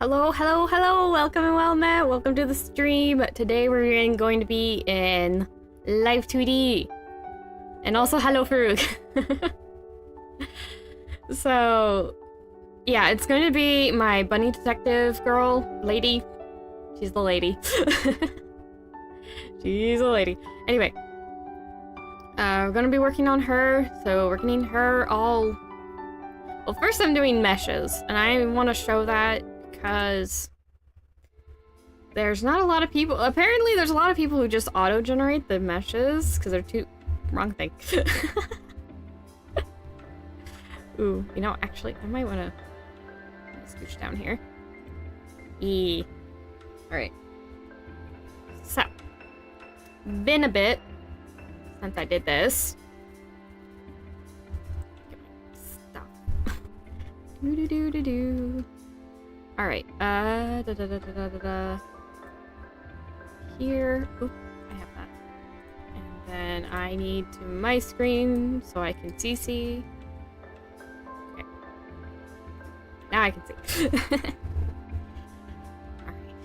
Hello, hello, hello, welcome and well met, welcome to the stream. Today we're going to be in Live2D. And also hello Farouk. So, yeah, it's going to be my bunny detective girl, lady. She's the lady. She's a lady. Anyway, we're going to be working on her, so we're getting her all... Well, first I'm doing meshes, and I want to show that because there's not a lot of people. Apparently, there's a lot of people who just auto-generate the meshes because they're too... Wrong thing. Ooh, you know, actually, I might want to scooch down here. Alright. So, been a bit since I did this. Stop. Do. Alright, Here. Oop, I have that. And then I need to my screen so I can CC. Okay. Now I can see. Alright.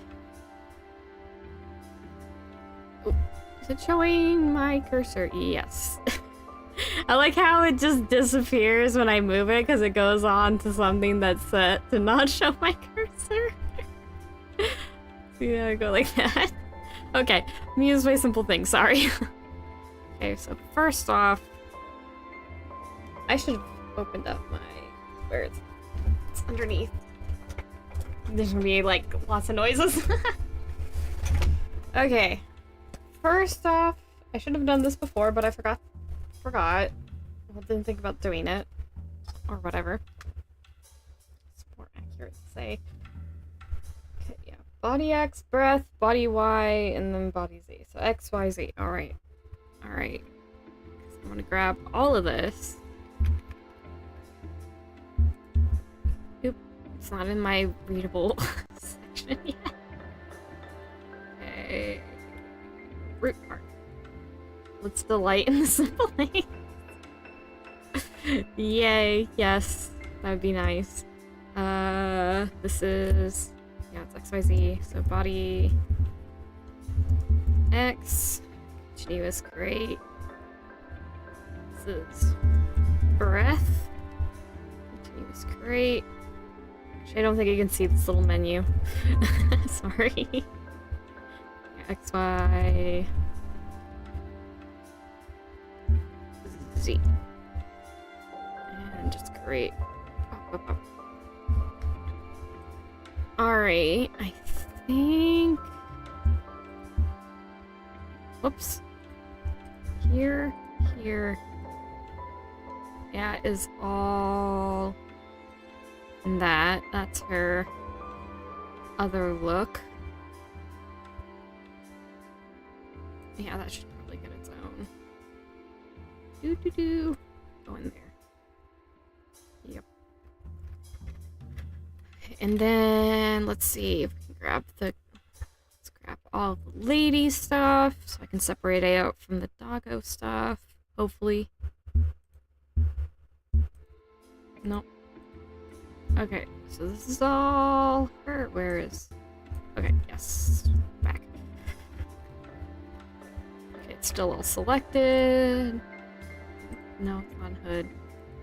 Oh, is it showing my cursor? Yes. I like how it just disappears when I move it because it goes on to something that's set to not show my cursor. See how I go like that? Okay, I'm used by simple things, sorry. Okay, so first off, I should have opened up my... where it's underneath. There's gonna be like lots of noises. Okay, first off, I should have done this before, but I forgot. Well, didn't think about doing it. Or whatever. It's more accurate to say. Okay, yeah. Body X, breath, body Y, and then body Z. So X, Y, Z. Alright. Alright. So I'm gonna grab all of this. Oop. It's not in my readable section yet. Okay. Root part. Let's delight in the simple things. Yay, yes. That would be nice. This is... yeah, it's XYZ. So body... X. Continuous, great. This is... breath. Continuous, great. Actually, I don't think you can see this little menu. Sorry. Yeah, XY... Z. And just great. Up. Alright, I think... whoops. Here. Yeah, is all... in that. That's her other look. Yeah, that should probably get its own. Go in there. Yep. And then let's see if we can grab the... let's grab all the lady stuff so I can separate it out from the doggo stuff. Hopefully. Nope. Okay, so this is all her. Where is... okay, yes. Back. Okay, it's still all selected. No, it's on hood.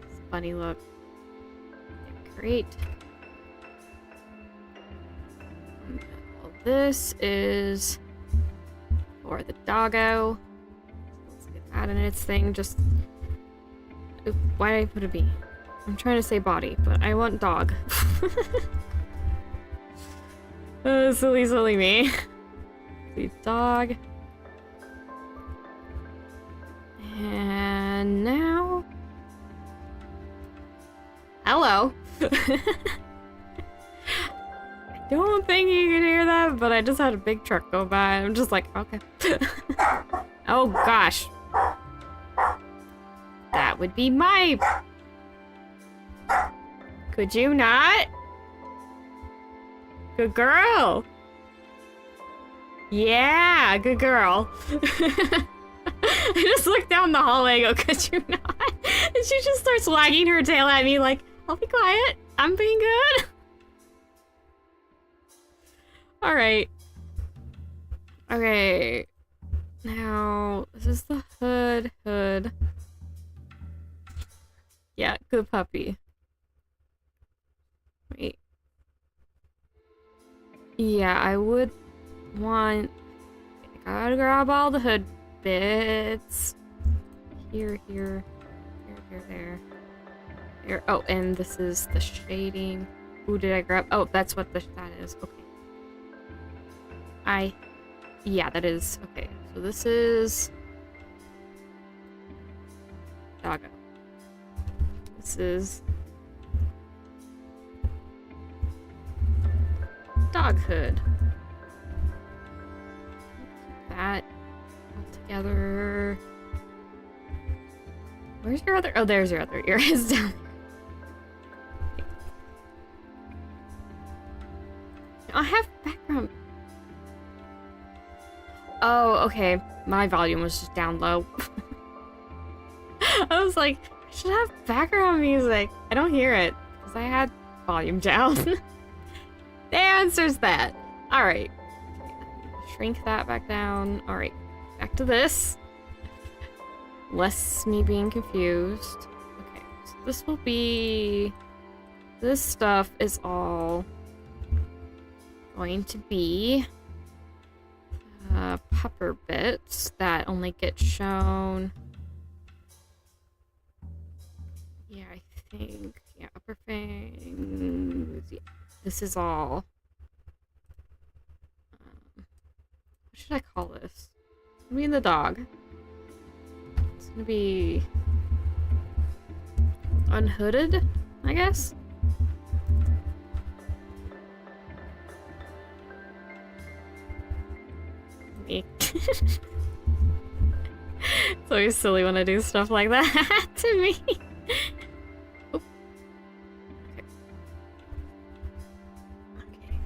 It's a funny look. Yeah, great. Well, this is for the doggo. So let's get that in its thing. Just... oop, why did I put a B? I'm trying to say body, but I want dog. Silly me. Leave dog. And now... hello! I don't think you can hear that, but I just had a big truck go by. I'm just like, okay. Oh gosh. That would be my... could you not? Good girl! Yeah, good girl. I just look down the hallway and go, could you not? And she just starts wagging her tail at me like, I'll be quiet. I'm being good. Alright. Okay. Now, this is the hood. Yeah, good puppy. Wait. Yeah, I would want... I gotta grab all the hood bits. Here, there. Here. Oh, and this is the shading. Ooh, did I grab? Oh, that's what that is. Okay. Yeah, that is. Okay, so this is... Doggo. This is... dog hood. Keep that all together. Where's your other? Oh, there's your other ear. It's down there. I have background. Oh, okay. My volume was just down low. I was like, I should have background music. I don't hear it because I had volume down. The answer's that. All right. Shrink that back down. All right. Back to this. Less me being confused. Okay. So this will be... This stuff is all going to be pupper bits that only get shown. Yeah, I think. Yeah, upper fangs. Yeah. This is all. What should I call this? It's gonna be the dog. It's gonna be unhooded, I guess. Me. It's always silly when I do stuff like that to me. Oh. Okay.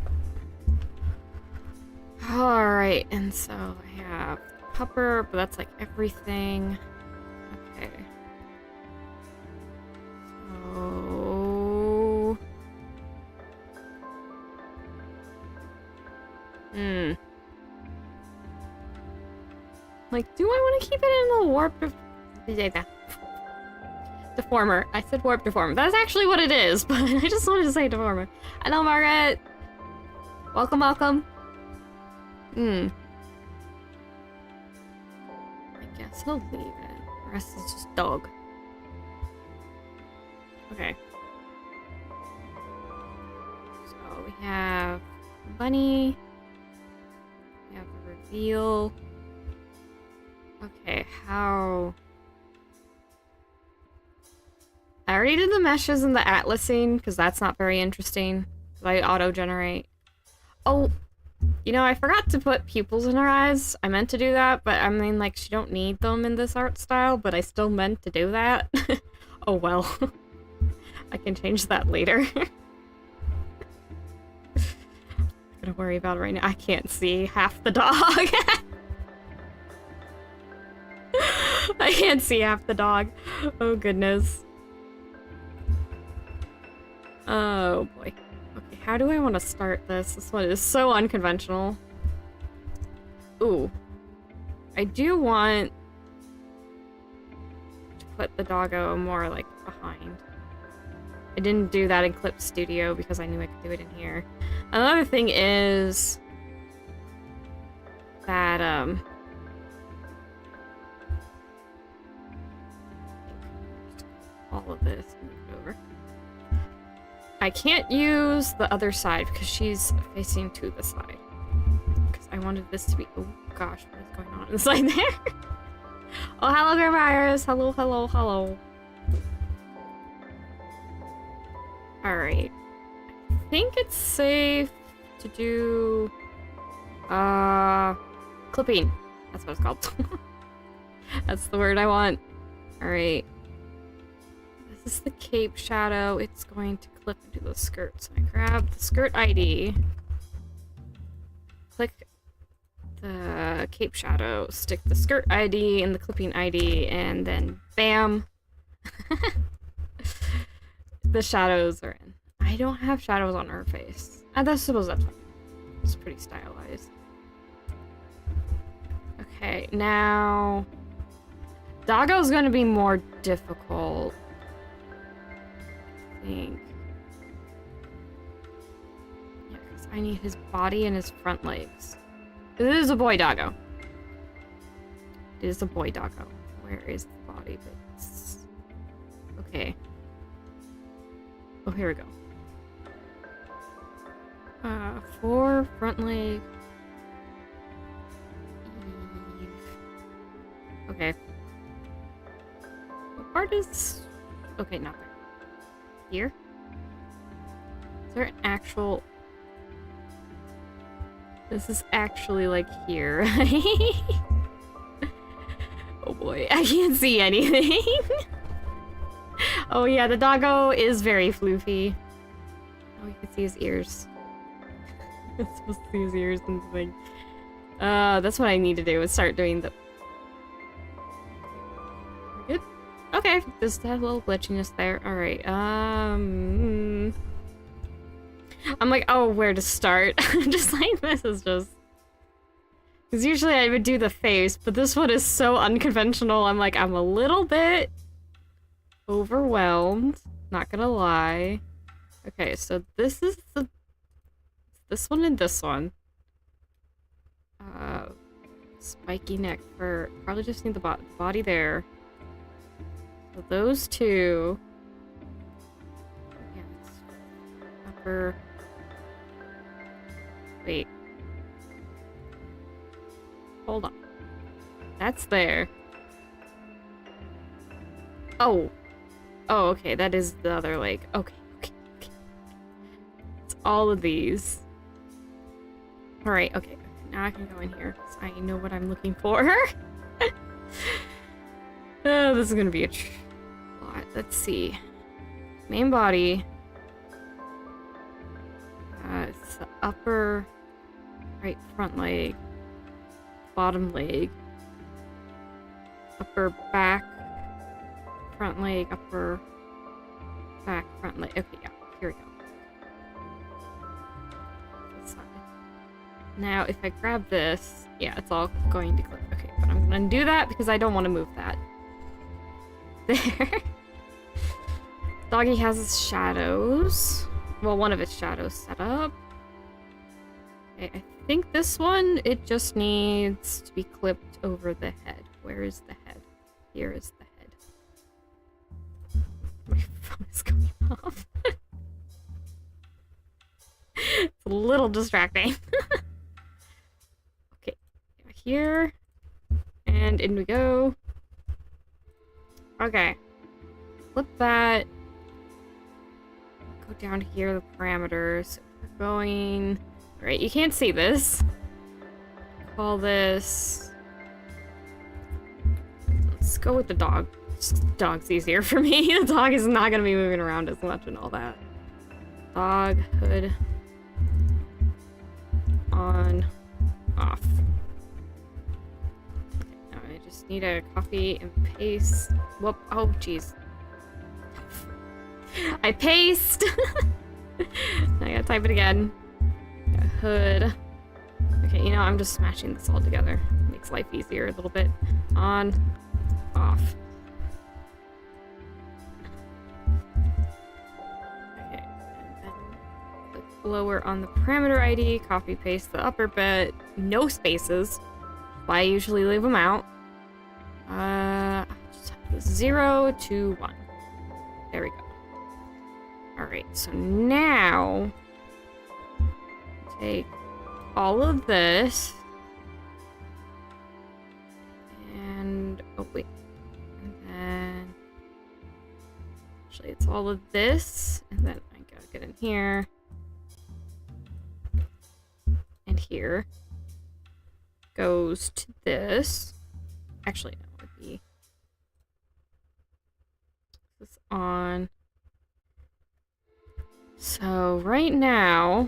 Alright, and so I have pupper, but that's like everything. Okay. So... Like, do I want to keep it in the warp deformer? I said warp deformer. That's actually what it is, but I just wanted to say deformer. Hello, Margaret. Welcome, welcome. I guess I'll leave it. The rest is just dog. Okay. So we have bunny. We have the reveal. Okay, how... I already did the meshes and the atlasing, because that's not very interesting. I auto-generate. Oh, you know, I forgot to put pupils in her eyes. I meant to do that, but I mean, like, she don't need them in this art style, but I still meant to do that. Oh well. I can change that later. I'm gonna worry about it right now. I can't see half the dog. I can't see half the dog. Oh goodness. Oh boy. Okay, how do I want to start this? This one is so unconventional. Ooh. I do want to put the doggo more like behind. I didn't do that in Clip Studio because I knew I could do it in here. Another thing is that all of this over. I can't use the other side because she's facing to the side. Because I wanted this to be... Oh gosh, what is going on inside there? Oh, hello, Grandma Iris. Hello, hello, hello. Alright. I think it's safe to do... clipping. That's what it's called. That's the word I want. Alright. This is the cape shadow. It's going to clip into the skirt. So I grab the skirt ID. Click the cape shadow. Stick the skirt ID and the clipping ID. And then bam. The shadows are in. I don't have shadows on her face. I suppose that's fine. It's pretty stylized. Okay, now... Doggo's gonna be more difficult. I think. Yeah, because I need his body and his front legs. This is a boy doggo. It is a boy doggo. Where is the body bits? Okay. Oh, here we go. 4 front leg. Eve. Okay. What part is... Okay, not there. Here? Is there an actual... This is actually like here. Oh boy, I can't see anything. Oh yeah, the doggo is very floofy. Oh, you can see his ears. I'm supposed to see his ears and the thing. That's what I need to do, is start doing the... Good? Okay, just have a little glitchiness there. Alright, I'm like, oh, where to start? Just like, this is just... Because usually I would do the face, but this one is so unconventional, I'm like, I'm a little bit overwhelmed. Not gonna lie. Okay, so this is the... This one and this one. Spiky neck for... Probably just need the body there. So those two... Yes. Upper... Wait. Hold on. That's there. Oh. Oh, okay. That is the other leg. Okay. Okay. Okay. It's all of these. Alright. Okay. Now I can go in here because I know what I'm looking for. Oh, this is going to be a lot. Let's see. Main body. It's the upper right front leg. Bottom leg, upper back, front leg, upper back, front leg. Okay, yeah, here we go. This side. Now, if I grab this, yeah, it's all going to click. Okay, but I'm gonna do that because I don't want to move that. There. Doggy has his shadows. Well, one of its shadows set up. Okay, I think this one, it just needs to be clipped over the head. Where is the head? Here is the head. My phone is going off. It's a little distracting. Okay, here. And in we go. Okay. Flip that. Go down here, the parameters. We're going... Alright, you can't see this. Call this... Let's go with the dog. Just, dog's easier for me. The dog is not gonna be moving around as much and all that. Dog, hood. On. Off. Okay, now I just need to copy and paste. Whoop. Oh, jeez. I paste! I gotta type it again. Hood. Okay, you know, I'm just smashing this all together. Makes life easier a little bit. On, off. Okay, and then click lower on the parameter ID, copy paste the upper bit, no spaces. I usually leave them out. Just 0 to 1. There we go. Alright, so now take all of this and oh wait, and then actually it's all of this, and then I gotta get in here and here goes to this. Actually, no, it would be this on. So right now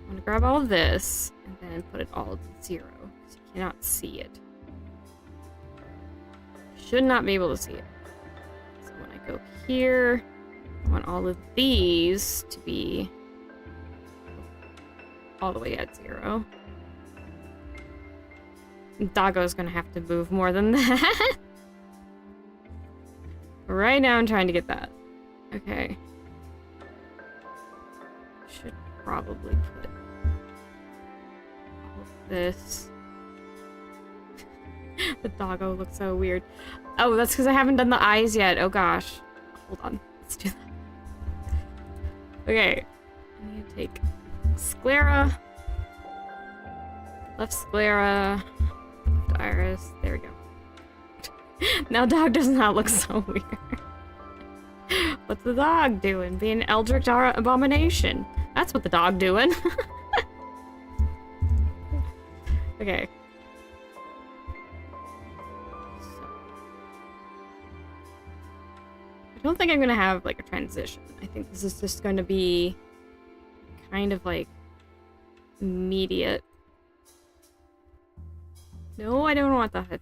I'm gonna grab all of this and then put it all to 0, because you cannot see it. Should not be able to see it. So when I go here, I want all of these to be all the way at 0. Doggo's gonna have to move more than that. Right now I'm trying to get that. Okay. Should probably put all of this. The doggo looks so weird. Oh, that's because I haven't done the eyes yet. Oh gosh. Hold on. Let's do that. Okay. I need to take sclera. Left sclera. Left iris. There we go. Now dog does not look so weird. What's the dog doing? Being an eldritch abomination. That's what the dog doing. Okay. So. I don't think I'm gonna have like a transition. I think this is just gonna be kind of like immediate. No, I don't want the head.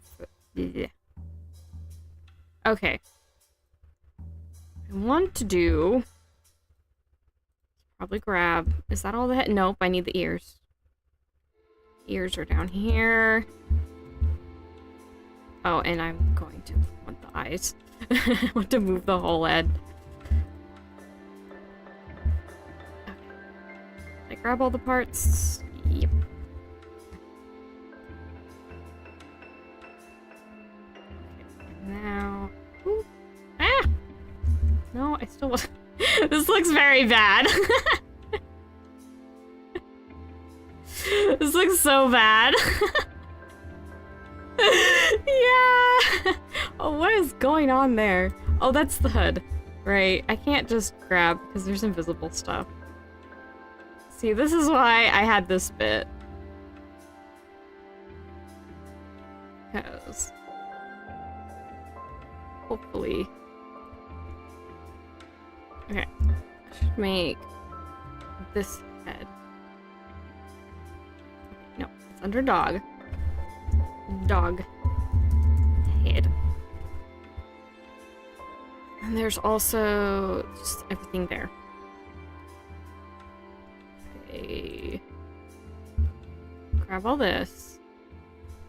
Okay. I want to do... Probably grab... Is that all the head? Nope, I need the ears. Ears are down here. Oh, and I'm going to want the eyes. I want to move the whole head. Okay. I grab all the parts? Yep. Now... Ooh. Ah! No, I still want... This looks very bad. This looks so bad. Yeah! Oh, what is going on there? Oh, that's the hood. Right, I can't just grab because there's invisible stuff. See, this is why I had this bit. Because... Hopefully. Okay. I should make this head. No, it's under dog. Dog head. And there's also just everything there. Okay. Grab all this.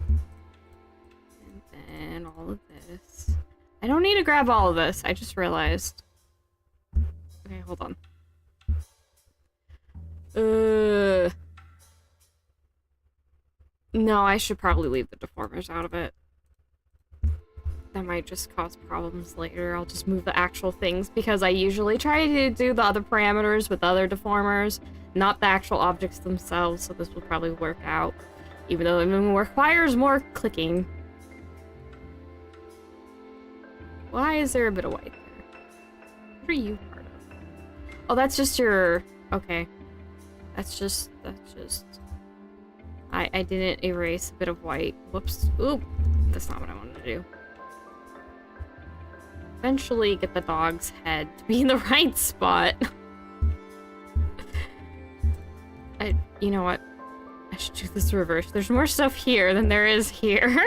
And then all of this. I don't need to grab all of this, I just realized. Okay, hold on. No, I should probably leave the deformers out of it. That might just cause problems later. I'll just move the actual things, because I usually try to do the other parameters with other deformers, not the actual objects themselves, so this will probably work out. Even though it requires more clicking. Why is there a bit of white there? What are you part of? Oh, that's just your... Okay. That's just... I didn't erase a bit of white. Whoops. Oop. That's not what I wanted to do. Eventually get the dog's head to be in the right spot. You know what? I should do this reverse. There's more stuff here than there is here.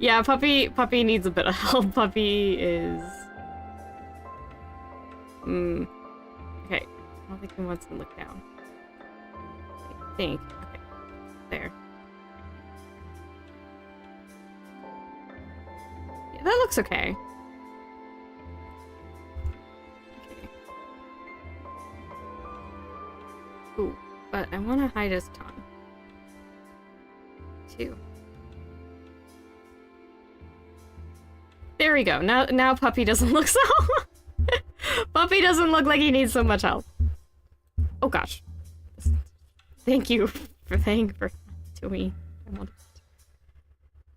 Yeah, Puppy needs a bit of help. Puppy is... Okay. I don't think he wants to look down. I think. Okay. There. Yeah, that looks okay. Okay. Ooh, but I want to hide his tongue. Too. There we go. Now Puppy doesn't look so... Puppy doesn't look like he needs so much help. Oh gosh. Thank you for saying for to me.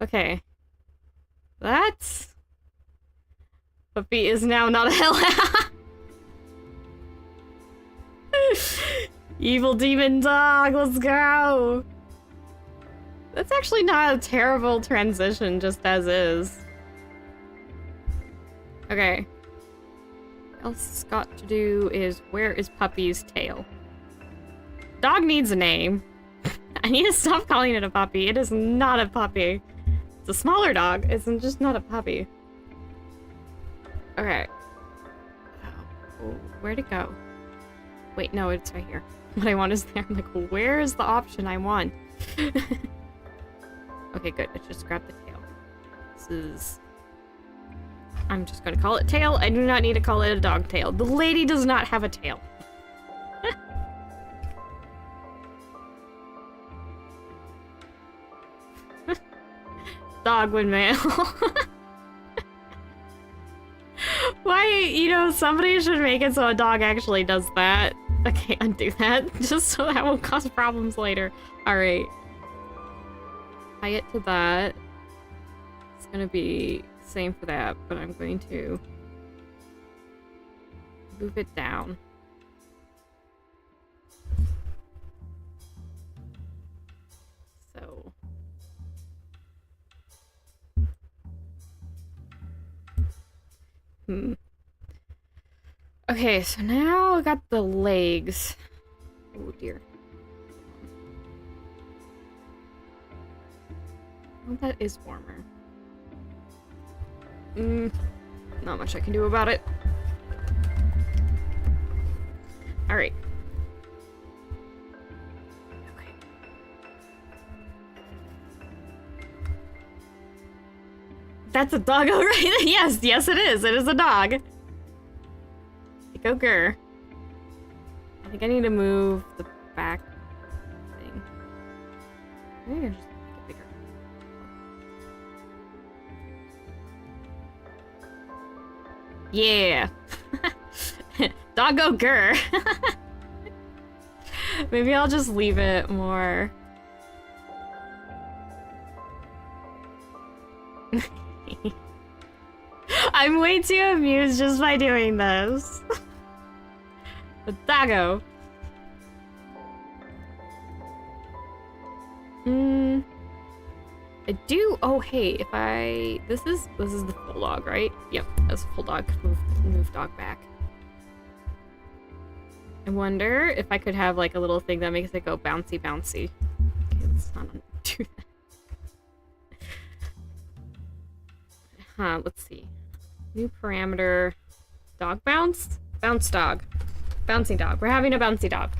Okay. That's... Puppy is now not a hellhound. Evil demon dog, let's go! That's actually not a terrible transition, just as is. Okay. What else got to do is, where is Puppy's tail? Dog needs a name. I need to stop calling it a puppy. It is not a puppy. It's a smaller dog. It's just not a puppy. Okay. Oh, where'd it go? Wait, no, it's right here. What I want is there. I'm like, where is the option I want? Okay, good. Let's just grab the tail. This is... I'm just gonna call it tail. I do not need to call it a dog tail. The lady does not have a tail. Dog windmill. Why, you know, somebody should make it so a dog actually does that. Okay, undo that. Just so that won't cause problems later. Alright. Tie it to that. It's gonna be the same for that, but I'm going to move it down. So... Okay, so now I got the legs. Oh dear. Well, that is warmer. Not much I can do about it. Alright. Okay. That's a doggo, right? Yes, yes it is. It is a dog. Go grr. I think I need to move the back thing. Maybe I'll just make it bigger. Yeah. Doggo grr. Maybe I'll just leave it more. I'm way too amused just by doing this. The doggo. I do. Oh, hey, if I this is the full dog, right? Yep, that's a full dog. Move dog back. I wonder if I could have like a little thing that makes it go bouncy bouncy. Okay, let's not do that. Let's see. New parameter. Dog bounce? Bounce dog. Bouncing dog. We're having a bouncy dog.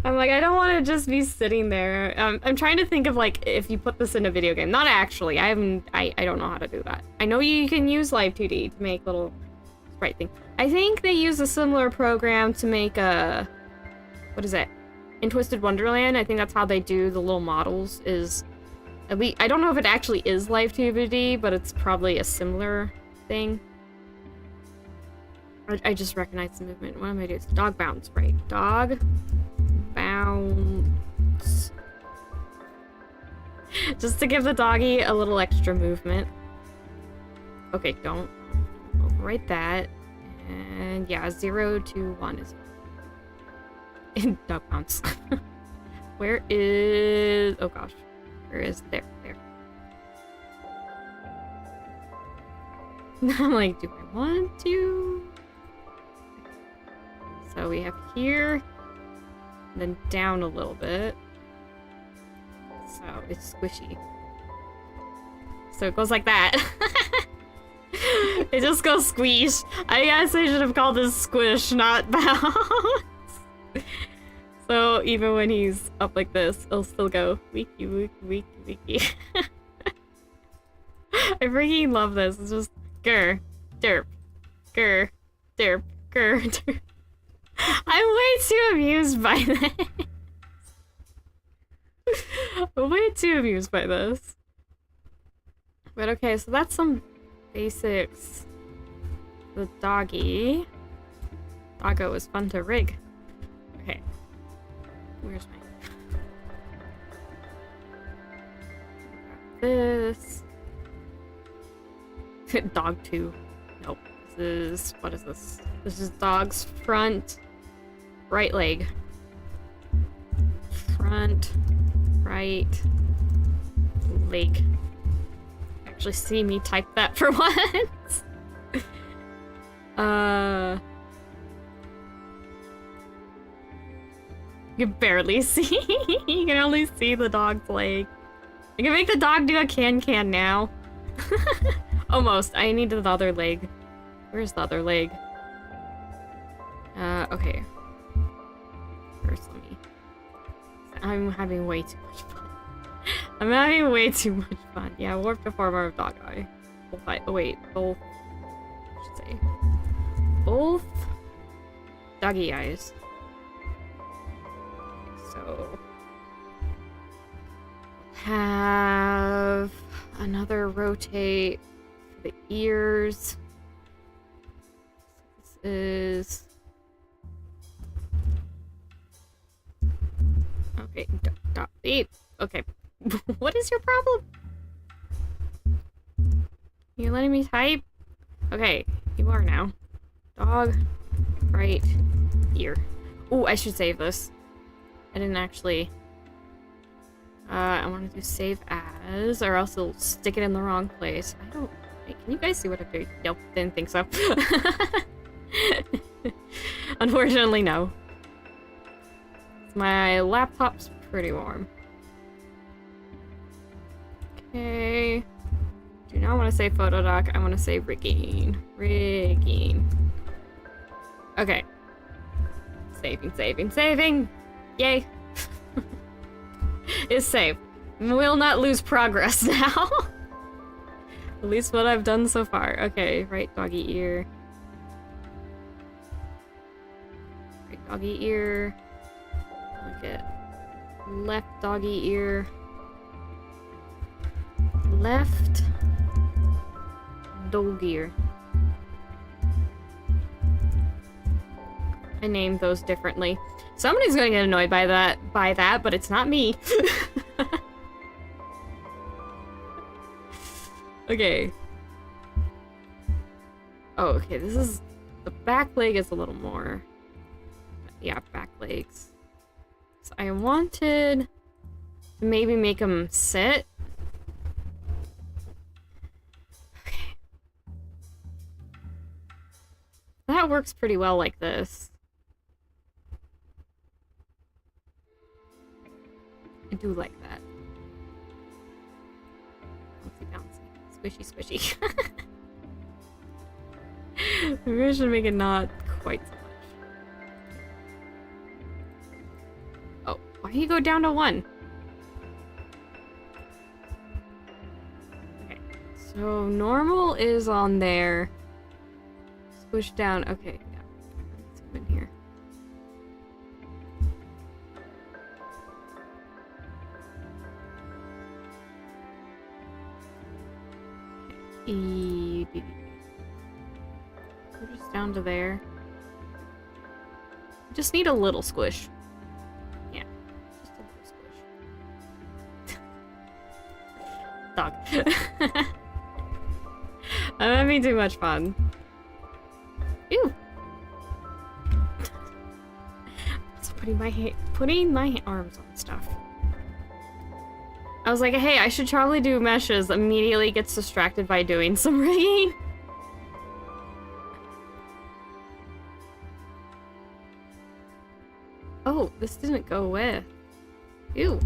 I'm like, I don't want to just be sitting there. I'm trying to think of like if you put this in a video game. Not actually. I don't know how to do that. I know you can use Live2D to make little sprite thing. I think they use a similar program to make a... What is it? In Twisted Wonderland. I think that's how they do the little models is... At least, I don't know if it actually is Live2D, but it's probably a similar thing. I just recognize the movement. What am I doing? It's dog bounce, right? Dog bounce. Just to give the doggy a little extra movement. Okay, don't overwrite that. And yeah, 0 to 1 is in dog bounce. Where is... Oh gosh. Where is... There. I'm like, do I want to? So we have here, and then down a little bit. So it's squishy. So it goes like that. It just goes squish. I guess I should have called this squish, not bounce. So even when he's up like this, it'll still go wiki wiki wiki wiki. I freaking love this. It's just grr, derp, grr, derp, grr, derp. I'm way too amused by this. I'm way too amused by this. But okay, so that's some basics. The doggy. Doggo is fun to rig. Okay. Where's my... This. Dog 2. Nope. This is... What is this? This is dog's front right leg. Front right leg. Actually see me type that for once. You can barely see. You can only see the dog's leg. I can make the dog do a can now. Almost. I need the other leg. Where's the other leg? Okay. First, let me... I'm having way too much fun. I'm having way too much fun. Yeah, warp to form of dog eye. Oh wait, both... I should say. Both... doggy eyes. So... have... another rotate for the ears. So this is... okay, stop. Okay. What is your problem? You're letting me type? Okay, you are now. Dog, right ear. Ooh, I should save this. I didn't actually... I want to do save as, or else it'll stick it in the wrong place. I don't... wait, can you guys see what I'm doing? Nope, didn't think so. Unfortunately, no. My laptop's pretty warm. Okay. Do not want to say photodoc. I want to say rigging. Rigging. Okay. Saving. Yay. It's saved. Will not lose progress now. At least what I've done so far. Okay, right doggy ear. Right doggy ear. Look at left doggy ear. Left dog ear. I named those differently. Somebody's gonna get annoyed by that, but it's not me. Okay. Oh, okay, this is... the back leg is a little more... yeah, back legs. So I wanted to maybe make them sit. Okay. That works pretty well like this. I do like that. Bouncy. Squishy. Maybe I should make it not quite so much. Oh, why do you go down to 1? Okay, so normal is on there. Squish down. Okay, yeah. Let's go in here. We're just down to there. Just need a little squish. Yeah, just a little squish. Dog. I'm having too much fun. Ew. Just putting my arms on stuff. I was like, hey, I should probably do meshes. Immediately gets distracted by doing some rigging. Oh, this didn't go with. Ew.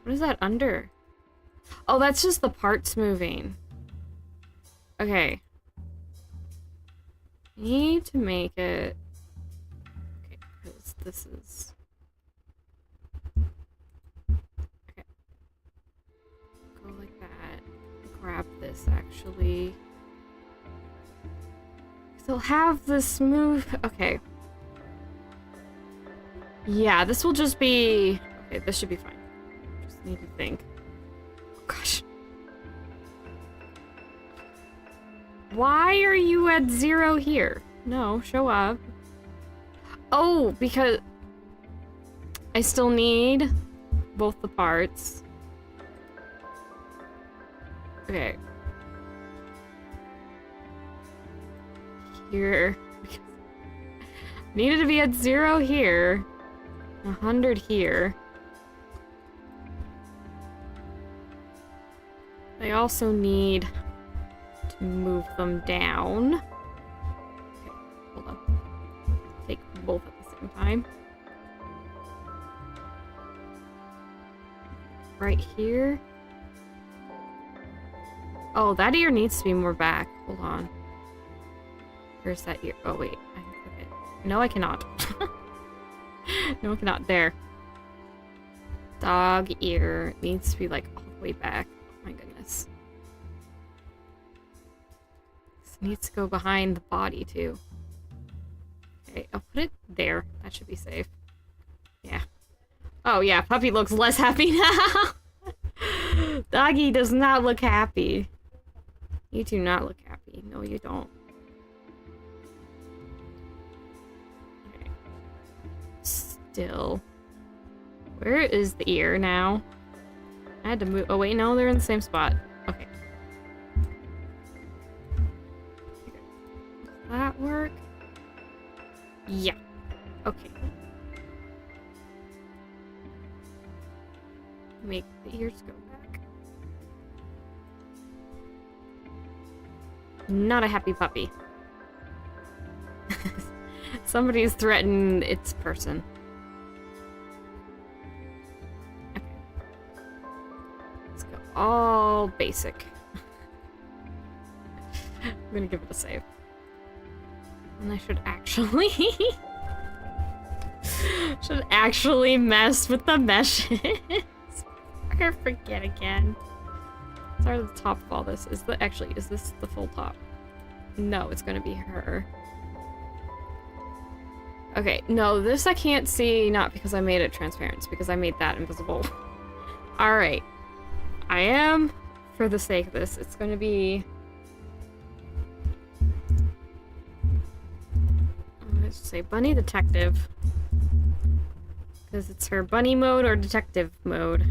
What is that under? Oh, that's just the parts moving. Okay. I need to make it... okay, because this is... okay. Go like that. Grab this, actually. Still have this move... okay. Yeah, this will just be... okay, this should be fine. Just need to think. Oh, gosh. Why are you at 0 here? No, show up. Oh, because... I still need both the parts. Okay. Here. Needed to be at 0 here. 100 here. I also need to move them down. Okay, hold on. Take both at the same time. Right here. Oh, that ear needs to be more back. Hold on. Where's that ear? Oh, wait. I can click it. No, I cannot. No, I cannot. There. Dog ear needs to be like all the way back. Oh my goodness. This needs to go behind the body too. Okay, I'll put it there. That should be safe. Yeah. Oh yeah, puppy looks less happy now. Doggy does not look happy. You do not look happy. No, you don't. Okay. Still. Where is the ear now? I had to move. Oh wait, no, they're in the same spot. Okay. Does that work? Yeah. Okay. Make the ears go back. Not a happy puppy. Somebody's threatened its person. Okay. Let's go all basic. I'm gonna give it a save. And I should actually mess with the meshes. I forget again. Start at the top of all this. Is this the full top? No, it's gonna be her. Okay, no, this I can't see, not because I made it transparent, it's because I made that invisible. Alright. I am, for the sake of this, it's gonna be... let's say Bunny Detective. Because it's her bunny mode or detective mode.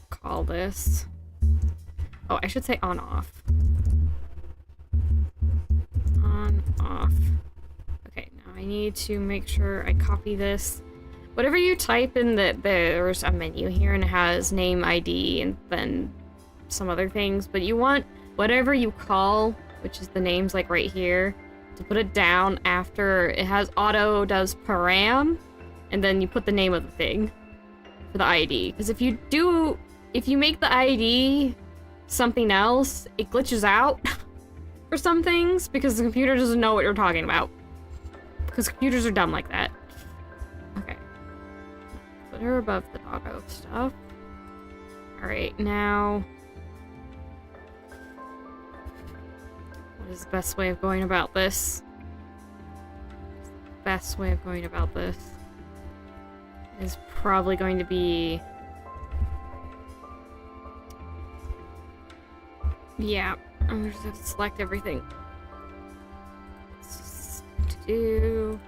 Call this. Oh, I should say on off. On off. Okay, now I need to make sure I copy this. Whatever you type in, there's a menu here and it has name, ID, and then some other things. But you want whatever you call, which is the names like right here, to put it down after it has auto does param, and then you put the name of the thing for the ID. Because if you make the ID something else, it glitches out for some things because the computer doesn't know what you're talking about. Because computers are dumb like that. Okay. Put her above the doggo stuff. Alright, now... what is the best way of going about this? The best way of going about this is probably going to be... yeah, I'm just gonna select everything. To do...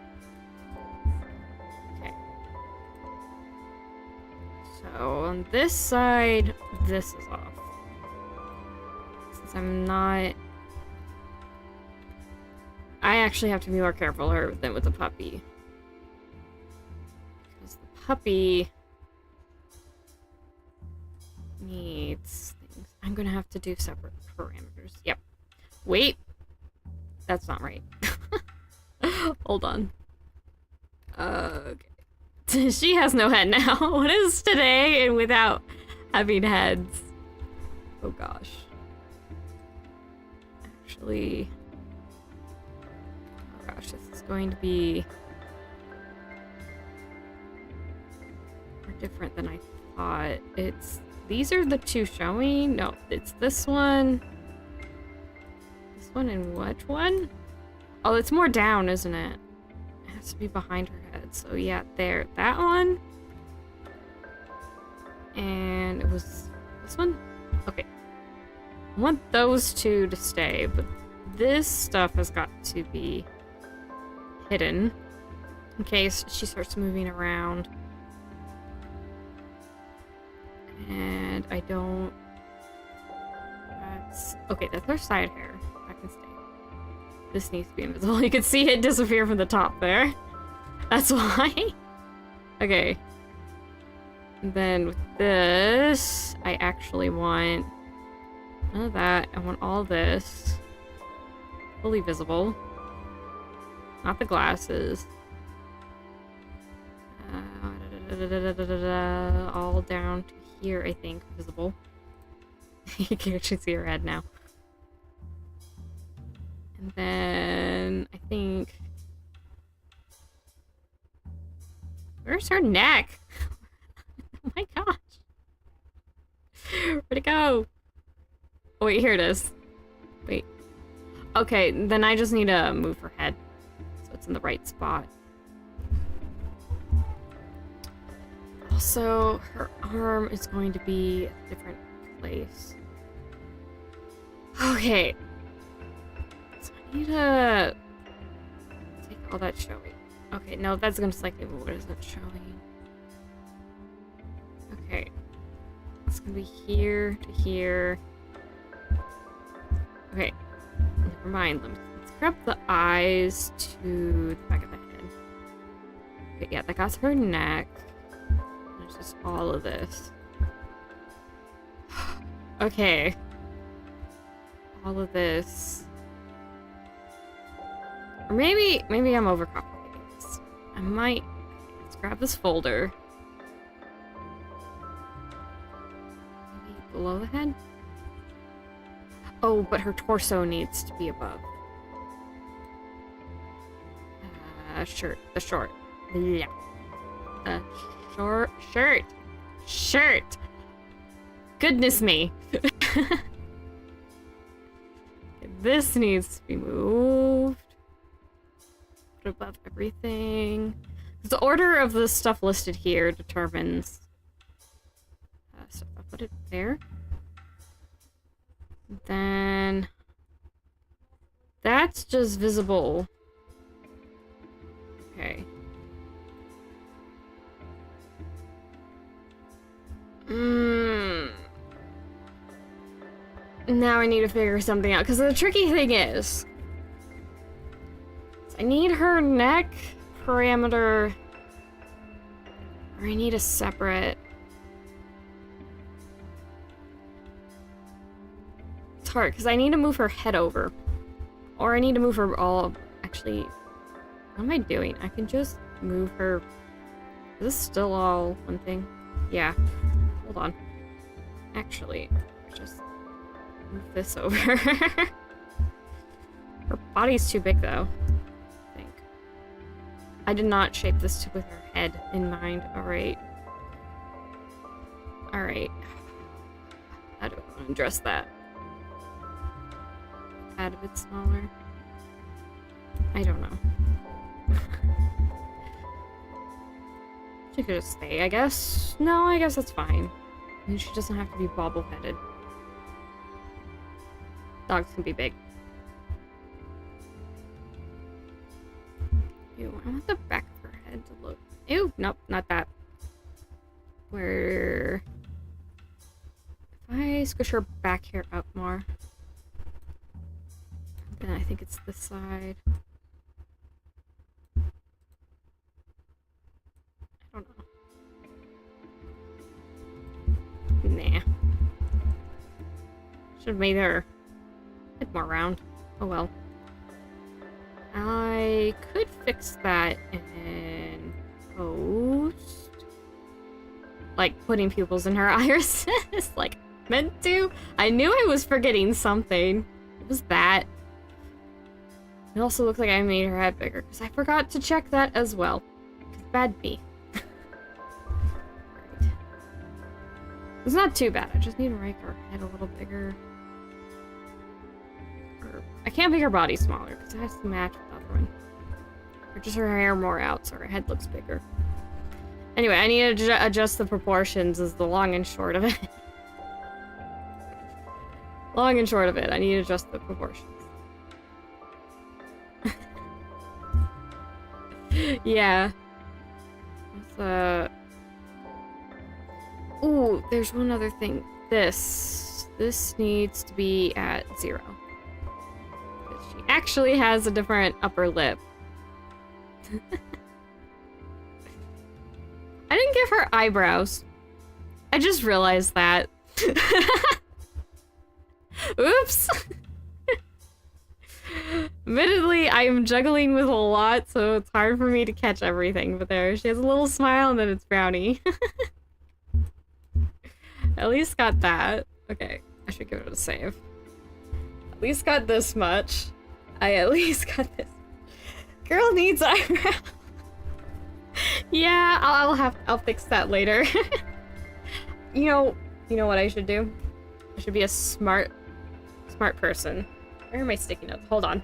okay. So on this side, this is off. Since I'm not... I actually have to be more careful than with the puppy. Because the puppy needs things. I'm gonna have to do separate parameters. Yep. Wait. That's not right. Hold on. Okay. She has no head now. What is today and without having heads? Oh gosh. Actually... oh gosh, this is going to be... more different than I thought. It's... these are the two showing? No, it's this one. This one and which one? Oh, it's more down, isn't it? It has to be behind her head. So yeah, there. That one. And it was this one? Okay. I want those two to stay, but this stuff has got to be hidden in case she starts moving around. And I don't... that's... okay, that's her side hair. That can stay. This needs to be invisible. You can see it disappear from the top there. That's why. Okay. And then with this, I actually want none of that. I want all this fully visible. Not the glasses. All down to here, I think, visible. You can actually see her head now. And then I think Where's her neck? Oh my gosh. Where'd it go? Oh wait, here it is. Wait. Okay, then I just need to move her head so it's in the right spot. Also, her arm is going to be a different place. Okay. So I need to take all that showing. Okay, no, that's gonna slightly move. What is that showing? Okay. It's gonna be here to here. Okay. Never mind. Let's grab the eyes to the back of the head. Okay, yeah, that got her neck. There's just all of this. Okay. All of this. Or maybe I'm overcomplicating this. I might. Let's grab this folder. Maybe below the head? Oh, but her torso needs to be above. Shirt. The short. Yeah. The short shirt. Shirt. Goodness me. This needs to be moved. Put above everything. The order of the stuff listed here determines. So if I put it there. Then. That's just visible. Okay. Now I need to figure something out, because the tricky thing is, I need her neck parameter, or I need a separate. It's hard, because I need to move her head over, or I need to move her all, actually, what am I doing? I can just move her. Is this still all one thing? Yeah. Hold on. Actually, just move this over. Her body's too big, though. I think. I did not shape this with her head in mind. Alright. Alright. How do I want to address that? Add a bit smaller? I don't know. She could just stay, I guess. No, I guess that's fine. I mean, she doesn't have to be bobble-headed. Dogs can be big. Ew, I want the back of her head to look. Ew, nope, not that. Where... If I squish her back hair up more, then I think it's this side. I don't know. Nah. Should have made her head more round. Oh well. I could fix that in post. Like putting pupils in her irises, like meant to. I knew I was forgetting something. It was that. It also looked like I made her head bigger because I forgot to check that as well. Bad me. Right. It's not too bad. I just need to make her head a little bigger. Or, I can't make her body smaller because it has to match with the other one. Or just her hair more out so her head looks bigger. Anyway, I need to adjust the proportions is the long and short of it. Long and short of it, I need to adjust the proportions. Yeah. Ooh, there's one other thing. This needs to be at 0. She actually has a different upper lip. I didn't give her eyebrows. I just realized that. Oops! Admittedly, I am juggling with a lot, so it's hard for me to catch everything, but there, she has a little smile and then it's brownie. At least got that. Okay, I should give it a save. At least got this much. I at least got this. Girl needs eyebrows. Yeah, I'll fix that later. You know what I should do? I should be a smart person. Where are my sticky notes? Hold on.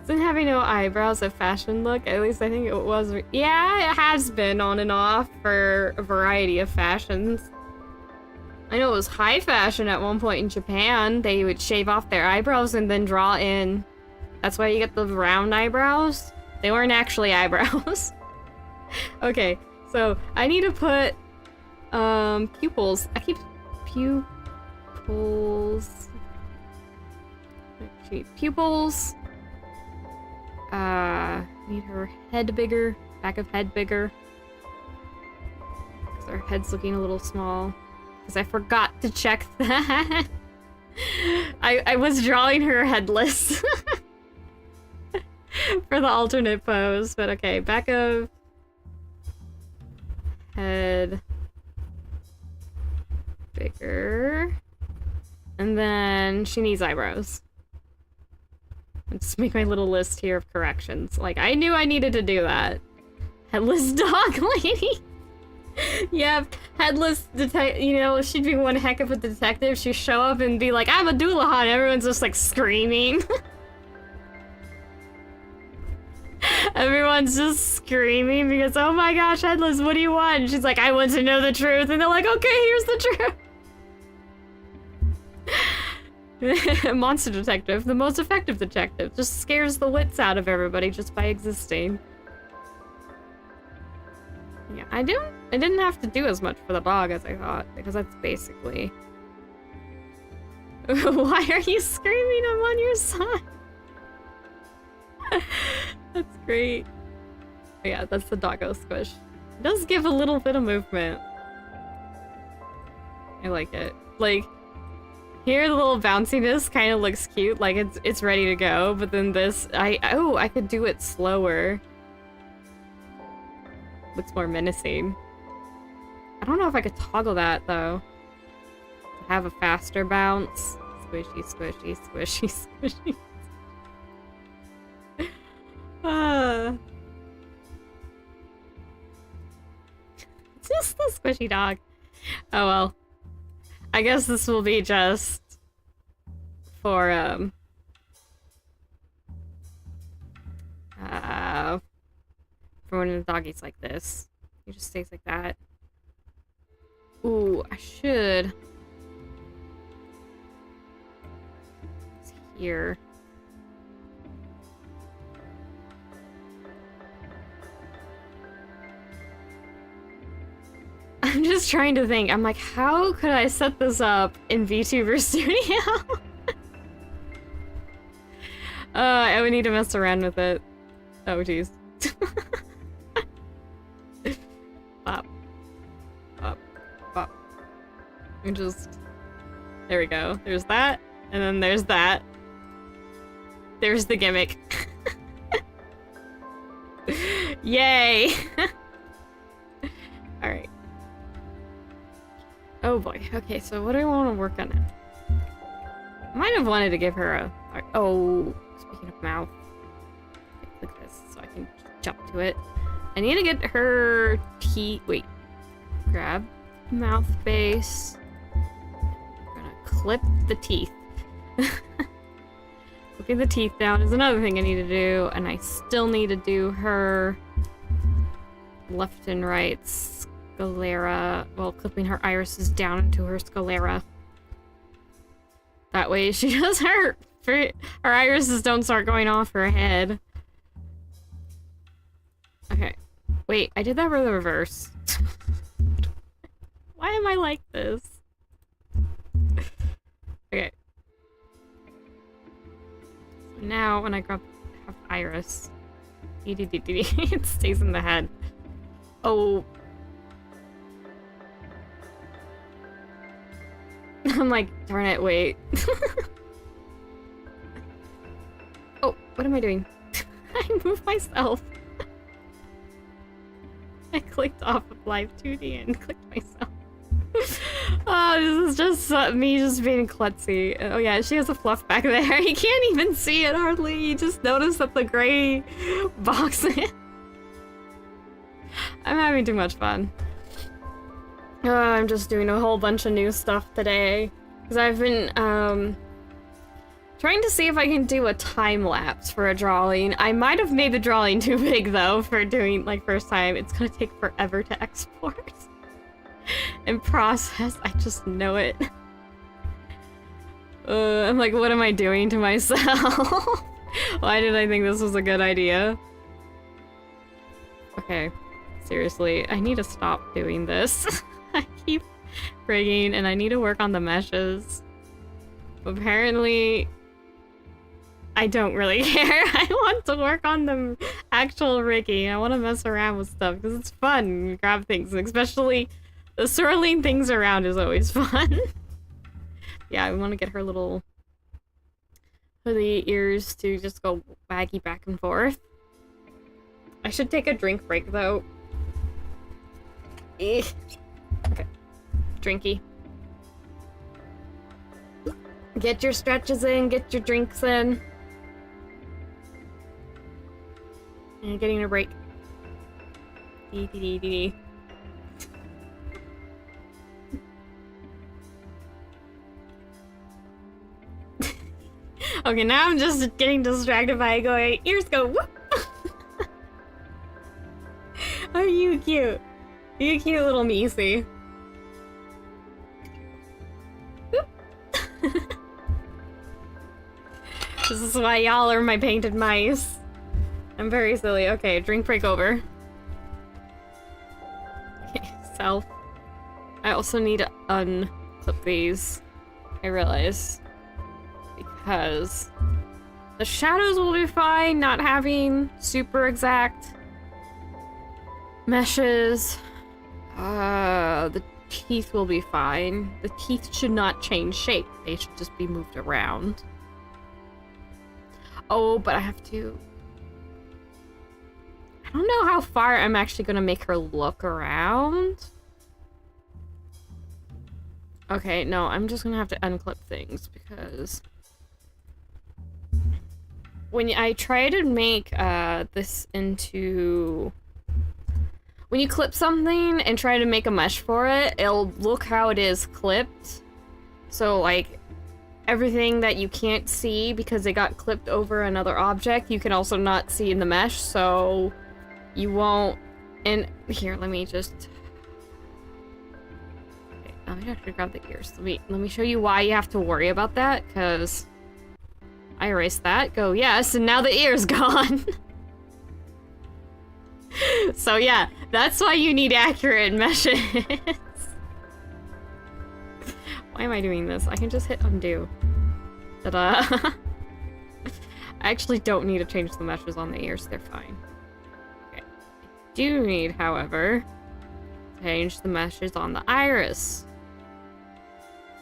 Isn't having no eyebrows a fashion look? At least I think it was. Yeah, it has been on and off for a variety of fashions. I know it was high fashion at one point in Japan. They would shave off their eyebrows and then draw in. That's why you get the round eyebrows. They weren't actually eyebrows. Okay, so I need to put pupils. I keep pupils. Pupils. Need her head bigger, back of head bigger. Because her head's looking a little small. Because I forgot to check that. I was drawing her headless. For the alternate pose, but okay, back of head bigger. And then she needs eyebrows. Let's make my little list here of corrections. Like, I knew I needed to do that. Headless dog lady. Yep, headless you know, she'd be one heck of a detective. She'd show up and be like, I'm a doulahan, and everyone's just like screaming. Everyone's just screaming because, oh my gosh, Headless, what do you want? And she's like, I want to know the truth. And they're like, okay, here's the truth. Monster detective, the most effective detective, just scares the wits out of everybody just by existing. Yeah, I didn't have to do as much for the dog as I thought, because that's basically... Why are you screaming? I'm on your side. That's great. Oh yeah, that's the doggo squish. It does give a little bit of movement. I like it. Like, here the little bounciness kind of looks cute, like it's ready to go, but then this, I could do it slower. Looks more menacing. I don't know if I could toggle that though. To have a faster bounce. Squishy, squishy, squishy, squishy. It's just a squishy dog. Oh well. I guess this will be just for when the dog eats like this. He just stays like that. Ooh, I should. It's here. I'm just trying to think. I'm like, how could I set this up in Vtuber Studio? I would need to mess around with it. Oh, jeez. Bop. Bop. Bop. And just... There we go. There's that. And then there's that. There's the gimmick. Yay! Alright. Oh boy. Okay, so what do I want to work on now? I might have wanted to give her a... Oh, speaking of mouth. Okay, click this so I can jump to it. I need to get her teeth... Wait. Grab mouth base. I'm gonna clip the teeth. Clipping the teeth down is another thing I need to do, and I still need to do her left and right sclera. Well, clipping her irises down into her sclera. That way she does her irises don't start going off her head. Okay. Wait, I did that for the reverse. Why am I like this? Okay. So now when I have iris, it stays in the head. Oh. I'm like, darn it, wait. Oh, what am I doing? I moved myself. I clicked off of Live2D and clicked myself. Oh, this is just me just being klutzy. Oh yeah, she has a fluff back there. You can't even see it hardly. You just notice that the gray box. I'm having too much fun. I'm just doing a whole bunch of new stuff today. Because I've been, trying to see if I can do a time lapse for a drawing. I might have made the drawing too big though for doing, like, first time. It's gonna take forever to export. And process, I just know it. I'm like, what am I doing to myself? Why did I think this was a good idea? Okay, seriously, I need to stop doing this. I keep rigging and I need to work on the meshes. Apparently, I don't really care. I want to work on the actual rigging. I want to mess around with stuff because it's fun. Grab things, especially the swirling things around is always fun. Yeah, I want to get her little hoodie ears to just go waggy back and forth. I should take a drink break though. Okay, drinky. Get your stretches in, get your drinks in. And getting a break. Dee dee dee dee dee. Okay, now I'm just getting distracted by going, ears go whoop! Oh, you cute. You cute little Meesy. This is why y'all are my painted mice. I'm very silly. Okay, drink break over. Okay, self. I also need to unclip these. I realize. Because the shadows will be fine, not having super exact meshes. The teeth will be fine. The teeth should not change shape. They should just be moved around. Oh, but I have to... I don't know how far I'm actually gonna make her look around. Okay, no, I'm just gonna have to unclip things because... When I try to make this into... When you clip something and try to make a mesh for it, it'll look how it is clipped. So, like, everything that you can't see because it got clipped over another object, you can also not see in the mesh, so you won't... And here, let me just... Okay, let me actually grab the ears. Let me show you why you have to worry about that, because... I erased that, go yes, and now the ear's gone. So yeah, that's why you need accurate meshes. Why am I doing this? I can just hit undo. Ta-da. I actually don't need to change the meshes on the ears, they're fine. Okay. I do need, however, to change the meshes on the iris.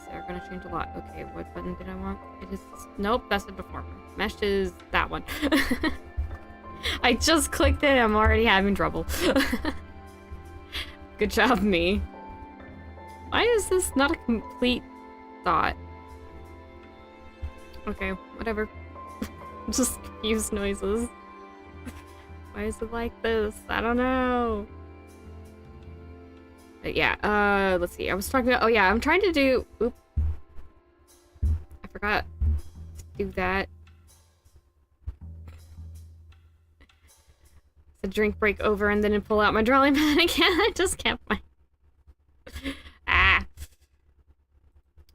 They're gonna change a lot. Okay, what button did I want? It is... Nope, that's the deformer. Mesh is that one. I just clicked it, I'm already having trouble. Good job, me. Why is this not a complete thought? Okay, whatever. Just confused noises. Why is it like this? I don't know. But yeah, let's see. I was talking about... Oh yeah, I'm trying to do... Oop. I forgot to do that. The drink break over and then pull out my drawing pad again. I just can't find... Ah.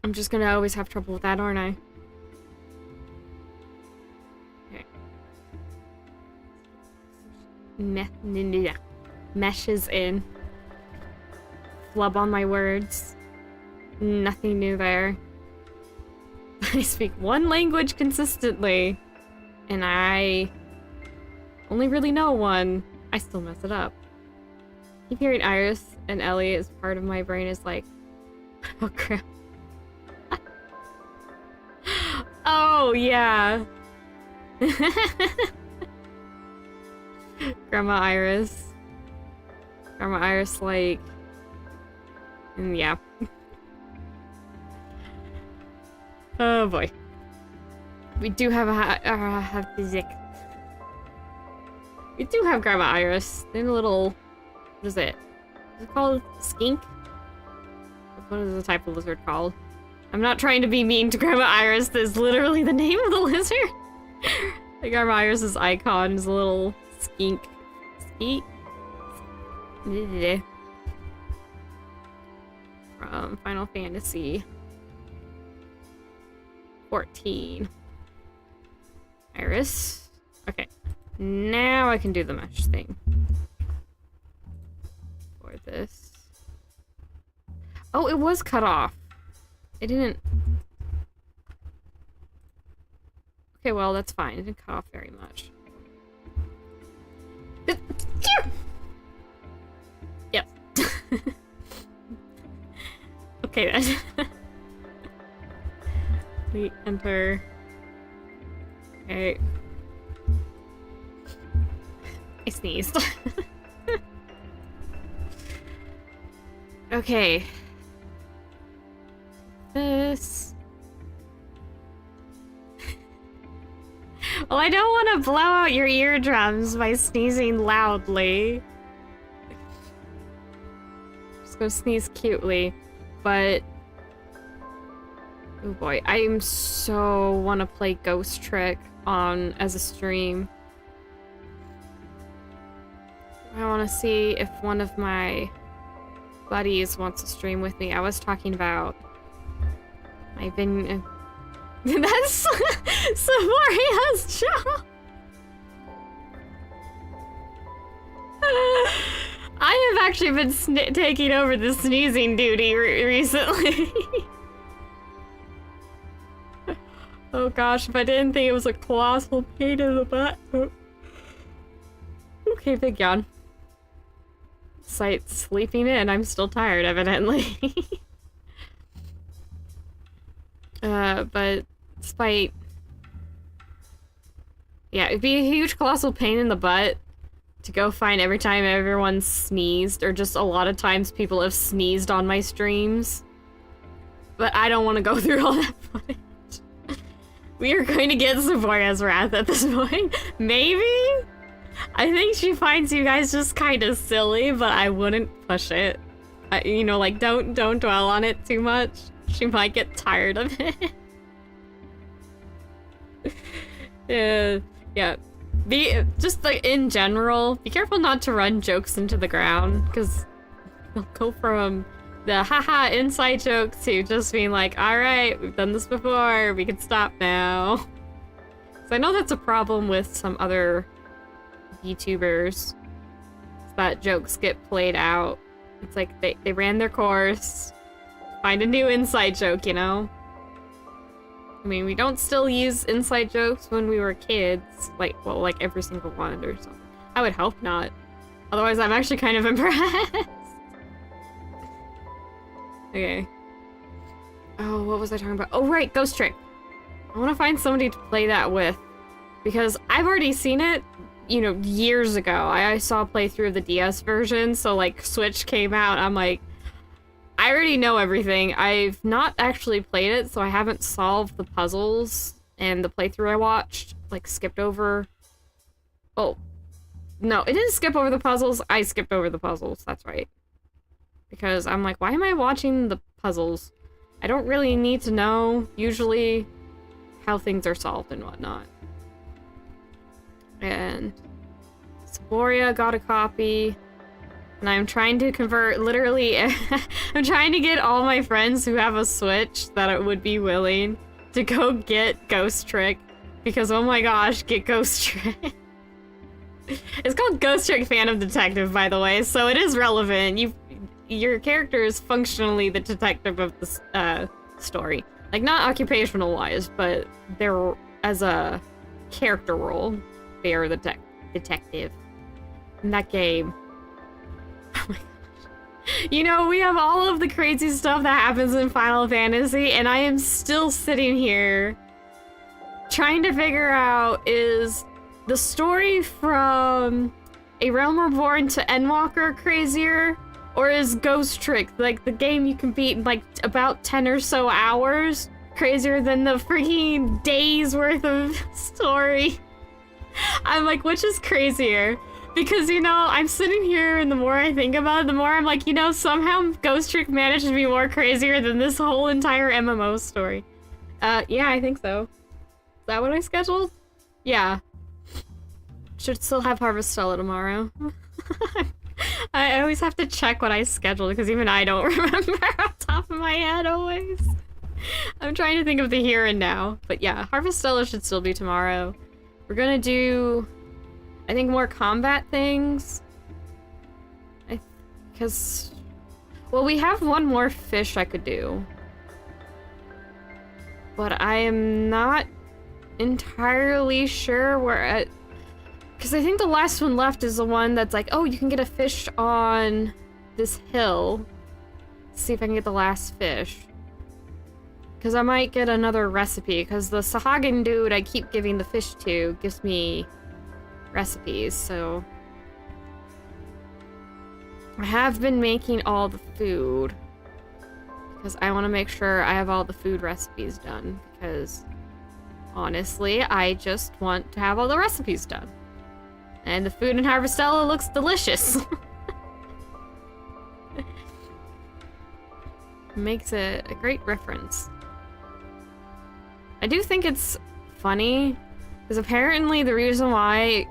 I'm just gonna always have trouble with that, aren't I? Okay. Meshes in. Flub on my words. Nothing new there. I speak one language consistently, and I only really know one. I still mess it up. Keep hearing Iris and Ellie as part of my brain is like, oh crap. Oh yeah. Grandma Iris. Grandma Iris like, and yeah. Oh boy. We do have we do have Grandma Iris. They're a little... What is it? Is it called skink? What is the type of lizard called? I'm not trying to be mean to Grandma Iris. That's literally the name of the lizard. Like Grandma Iris's icon is a little skink. Skeet? From Final Fantasy 14. Iris. Okay. Now I can do the mesh thing. For this. Oh, it was cut off. It didn't... Okay, well, that's fine. It didn't cut off very much. Yes. Okay, then. We enter... Okay. I sneezed. Okay. This... Well, I don't want to blow out your eardrums by sneezing loudly. Just gonna sneeze cutely, but... Oh boy, I am so want to play Ghost Trick on as a stream. I want to see if one of my buddies wants to stream with me. I was talking about my That's Samoria's job. I have actually been taking over the sneezing duty recently. Oh gosh, if I didn't think it was a colossal pain in the butt. Okay, big yawn. Sight's sleeping in. I'm still tired, evidently. But despite... Yeah, it'd be a huge colossal pain in the butt to go find every time everyone sneezed, or just a lot of times people have sneezed on my streams. But I don't want to go through all that footage. We are going to get Savoria's wrath at this point. Maybe? I think she finds you guys just kind of silly, but I wouldn't push it. You know, like, don't dwell on it too much. She might get tired of it. Yeah. Just like in general, be careful not to run jokes into the ground, because they'll go from the haha inside joke to just being like, alright, we've done this before, we can stop now. So I know that's a problem with some other Vtubers, that jokes get played out. It's like they ran their course, find a new inside joke, you know? I mean, we don't still use inside jokes when we were kids, like every single one or something. I would hope not. Otherwise, I'm actually kind of impressed. Okay. Oh, what was I talking about? Oh, right, Ghost Trick. I want to find somebody to play that with, because I've already seen it, you know, years ago. I saw a playthrough of the DS version, so like Switch came out, I'm like, I already know everything. I've not actually played it, so I haven't solved the puzzles, and the playthrough I watched, like, skipped over... Oh. No, it didn't skip over the puzzles, I skipped over the puzzles, that's right. Because I'm like, why am I watching the puzzles? I don't really need to know, usually, how things are solved and whatnot. And... Saboria got a copy. And I'm trying to convert, literally, I'm trying to get all my friends who have a Switch that would be willing to go get Ghost Trick. Because, oh my gosh, get Ghost Trick. It's called Ghost Trick Phantom Detective, by the way, so it is relevant. Your character is functionally the detective of the story. Like, not occupational-wise, but they're, as a character role, they are the detective. In that game. Oh my gosh. You know, we have all of the crazy stuff that happens in Final Fantasy, and I am still sitting here trying to figure out, is the story from A Realm Reborn to Endwalker crazier? Or is Ghost Trick, like, the game you can beat in, like, about 10 or so hours, crazier than the freaking days worth of story. I'm like, which is crazier? Because, you know, I'm sitting here and the more I think about it, the more I'm like, you know, somehow Ghost Trick managed to be more crazier than this whole entire MMO story. Yeah, I think so. Is that what I scheduled? Yeah. Should still have Harvestella tomorrow. I always have to check what I scheduled because even I don't remember off the top of my head always. I'm trying to think of the here and now. But yeah, Harvestella should still be tomorrow. We're gonna do, I think, more combat things. Because, well, we have one more fish I could do. But I am not entirely sure where at. Because I think the last one left is the one that's like, oh, you can get a fish on this hill. Let's see if I can get the last fish. Because I might get another recipe, because the Sahagin dude I keep giving the fish to gives me recipes, so... I have been making all the food. Because I want to make sure I have all the food recipes done, because... honestly, I just want to have all the recipes done. And the food in Harvestella looks delicious. Makes it a great reference. I do think it's funny, because apparently the reason why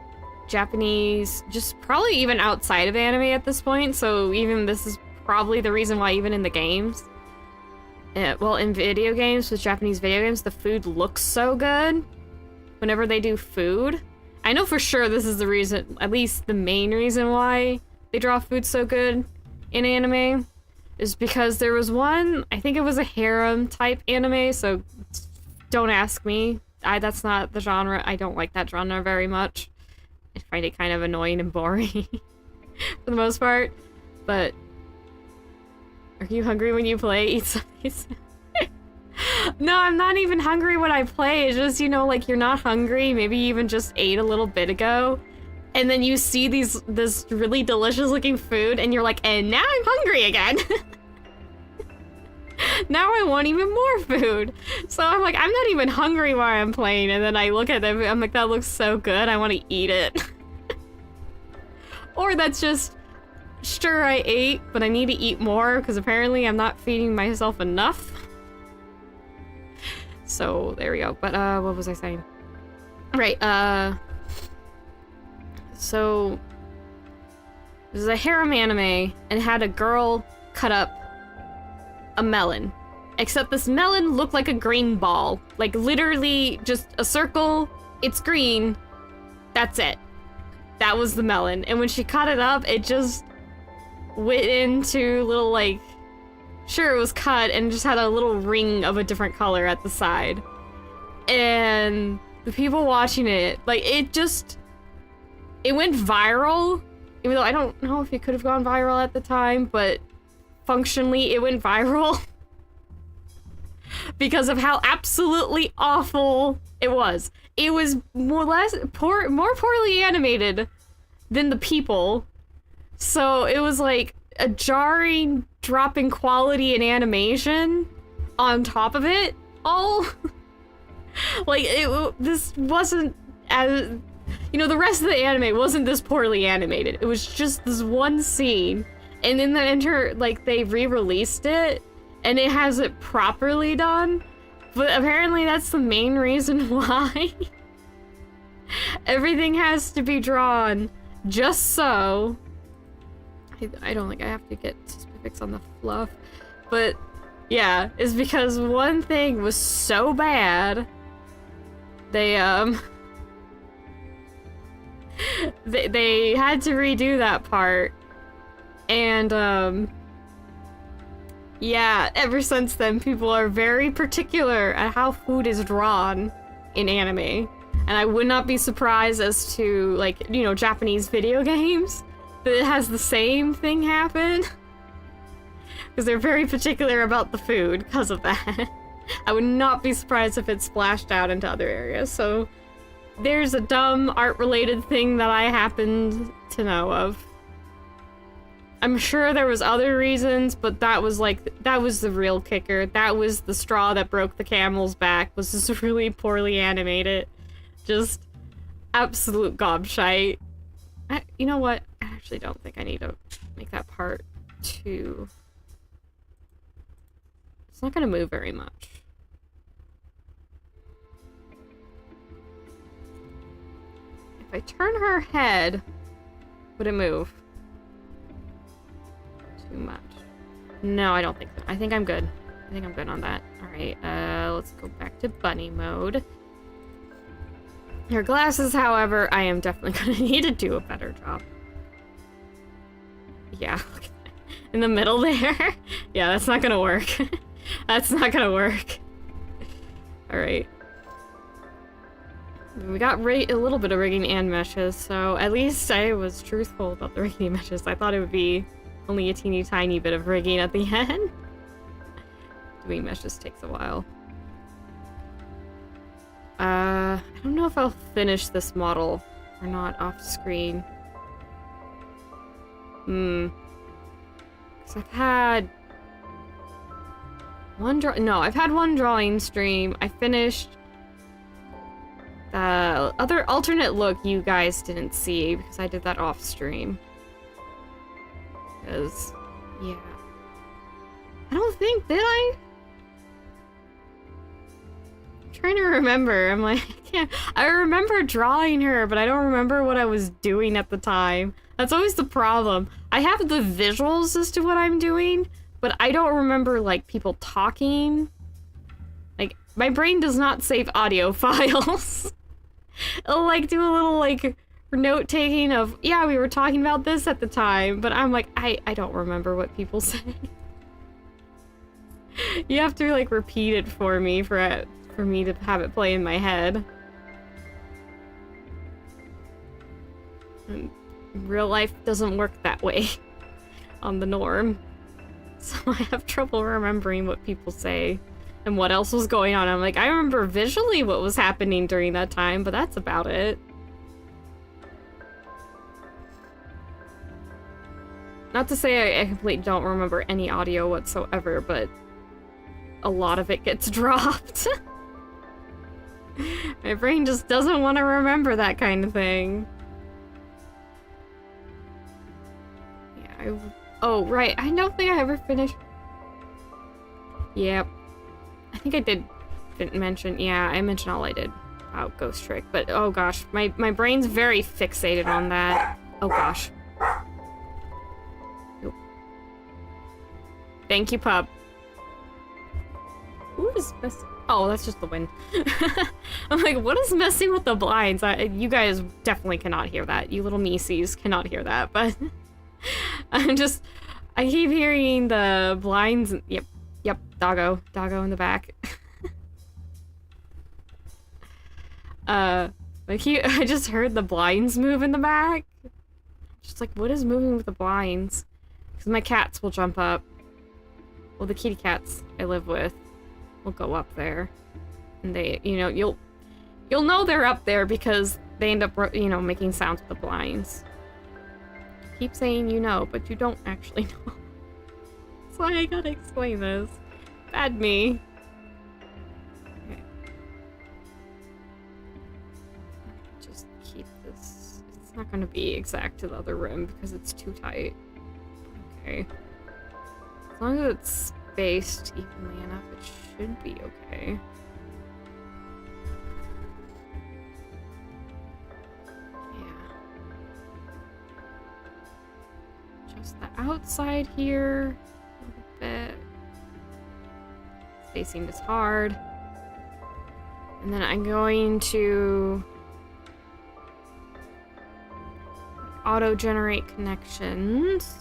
Japanese, just probably even outside of anime at this point, so even this is probably the reason why even in the games, well, in video games, with Japanese video games, the food looks so good whenever they do food. I know for sure this is the reason, at least the main reason why they draw food so good in anime, is because there was one, I think it was a harem type anime, so don't ask me. That's not the genre. I don't like that genre very much. I find it kind of annoying and boring for the most part. But are you hungry when you play? Eat something. No, I'm not even hungry when I play. It's just, you know, like you're not hungry. Maybe you even just ate a little bit ago. And then you see this really delicious looking food and you're like, and now I'm hungry again. Now I want even more food. So I'm like, I'm not even hungry while I'm playing. And then I look at them, I'm like, that looks so good. I want to eat it. Or that's just, sure I ate, but I need to eat more because apparently I'm not feeding myself enough. So there we go. But what was I saying? Right, so this is a harem anime and had a girl cut up a melon. Except this melon looked like a green ball. Like literally just a circle, it's green, that's it. That was the melon. And when she cut it up, it just went into little like, sure it was cut and just had a little ring of a different color at the side. And the people watching it, like it went viral. Even though I don't know if it could have gone viral at the time, but functionally it went viral. Because of how absolutely awful it was. It was more poorly animated than the people. So it was like a jarring drop in quality and animation on top of it all. Like this wasn't as, you know, the rest of the anime wasn't this poorly animated. It was just this one scene. And then they re-released it and it has it properly done. But apparently that's the main reason why everything has to be drawn just so. I don't think I have to get specifics on the fluff, but yeah, it's because one thing was so bad, they they had to redo that part, and yeah, ever since then people are very particular at how food is drawn in anime, and I would not be surprised as to, like, you know, Japanese video games, that it has the same thing happen. Because they're very particular about the food because of that. I would not be surprised if it splashed out into other areas. So there's a dumb art-related thing that I happened to know of. I'm sure there was other reasons, but that was like, that was the real kicker. That was the straw that broke the camel's back, was just really poorly animated. Just absolute gobshite. You know what? I actually don't think I need to make that part too... It's not gonna move very much. If I turn her head, would it move? Too much. No, I don't think so. I think I'm good. I think I'm good on that. Alright, let's go back to bunny mode. Her glasses, however, I am definitely gonna need to do a better job. Yeah, look at that. In the middle there? Yeah, that's not gonna work. That's not gonna work. Alright. We got a little bit of rigging and meshes, so at least I was truthful about the rigging and meshes. I thought it would be only a teeny tiny bit of rigging at the end. Doing meshes takes a while. I don't know if I'll finish this model or not off screen. Because I've had I've had one drawing stream. I finished the other alternate look you guys didn't see because I did that off stream. Because, yeah. I don't think, did I? I'm trying to remember. I'm like, I can't. I remember drawing her, but I don't remember what I was doing at the time. That's always the problem. I have the visuals as to what I'm doing, but I don't remember, like, people talking. Like, my brain does not save audio files. It'll, like, do a little, like, note-taking of, yeah, we were talking about this at the time, but I'm like, I don't remember what people say. You have to, like, repeat it for me for me to have it play in my head. And real life doesn't work that way on the norm. So I have trouble remembering what people say and what else was going on. I'm like, I remember visually what was happening during that time, but that's about it. Not to say I completely don't remember any audio whatsoever, but a lot of it gets dropped. My brain just doesn't want to remember that kind of thing. Yeah, oh, right. I don't think I ever finished. Yep. I think I didn't mention. Yeah, I mentioned all I did about Ghost Trick. But, oh gosh, my brain's very fixated on that. Oh gosh. Nope. Thank you, pup. What is messing? Oh, that's just the wind. I'm like, what is messing with the blinds? You guys definitely cannot hear that. You little meesies cannot hear that, but I keep hearing the blinds. Yep, doggo in the back. I just heard the blinds move in the back. Just like, what is moving with the blinds? Because my cats will jump up. Well, the kitty cats I live with will go up there, and they, you'll know they're up there because they end up, making sounds with the blinds. Keep saying you know, but you don't actually know. That's why I gotta explain this. Bad me. Okay. Just keep this. It's not gonna be exact to the other rim because it's too tight. Okay. As long as it's spaced evenly enough, it should be okay. Just the outside here a little bit. Spacing is hard. And then I'm going to auto-generate connections.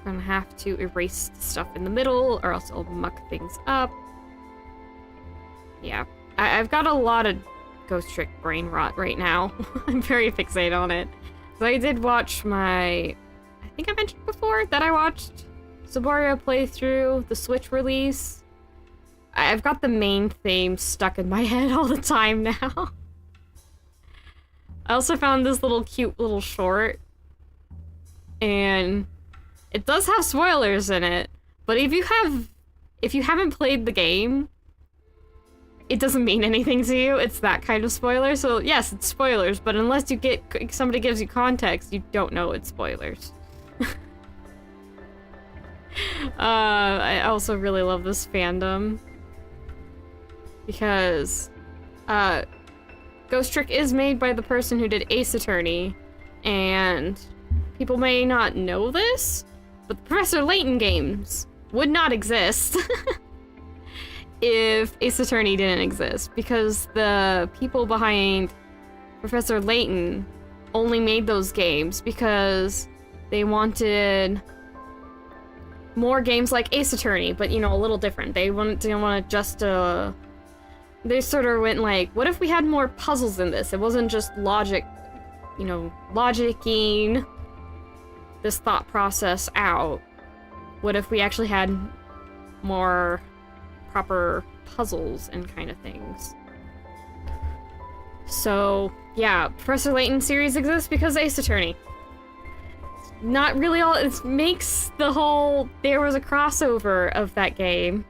I'm gonna have to erase the stuff in the middle or else it'll muck things up. Yeah, I've got a lot of Ghost Trick brain rot right now. I'm very fixated on it. So I did watch I think I mentioned before that I watched Saboria playthrough the Switch release. I've got the main theme stuck in my head all the time now. I also found this cute little short, and It does have spoilers in it, but if you haven't played the game, it doesn't mean anything to you. It's that kind of spoiler. So yes, it's spoilers, but unless somebody gives you context, you don't know it's spoilers. I also really love this fandom because Ghost Trick is made by the person who did Ace Attorney, and people may not know this, but the Professor Layton games would not exist if Ace Attorney didn't exist, because the people behind Professor Layton only made those games because they wanted more games like Ace Attorney, but you know, a little different. They didn't want to just they sort of went like, what if we had more puzzles in this? It wasn't just logic, you know, logicking this thought process out. What if we actually had more proper puzzles and kind of things? So yeah, Professor Layton series exists because Ace Attorney. Not really all, it makes the whole, there was a crossover of that game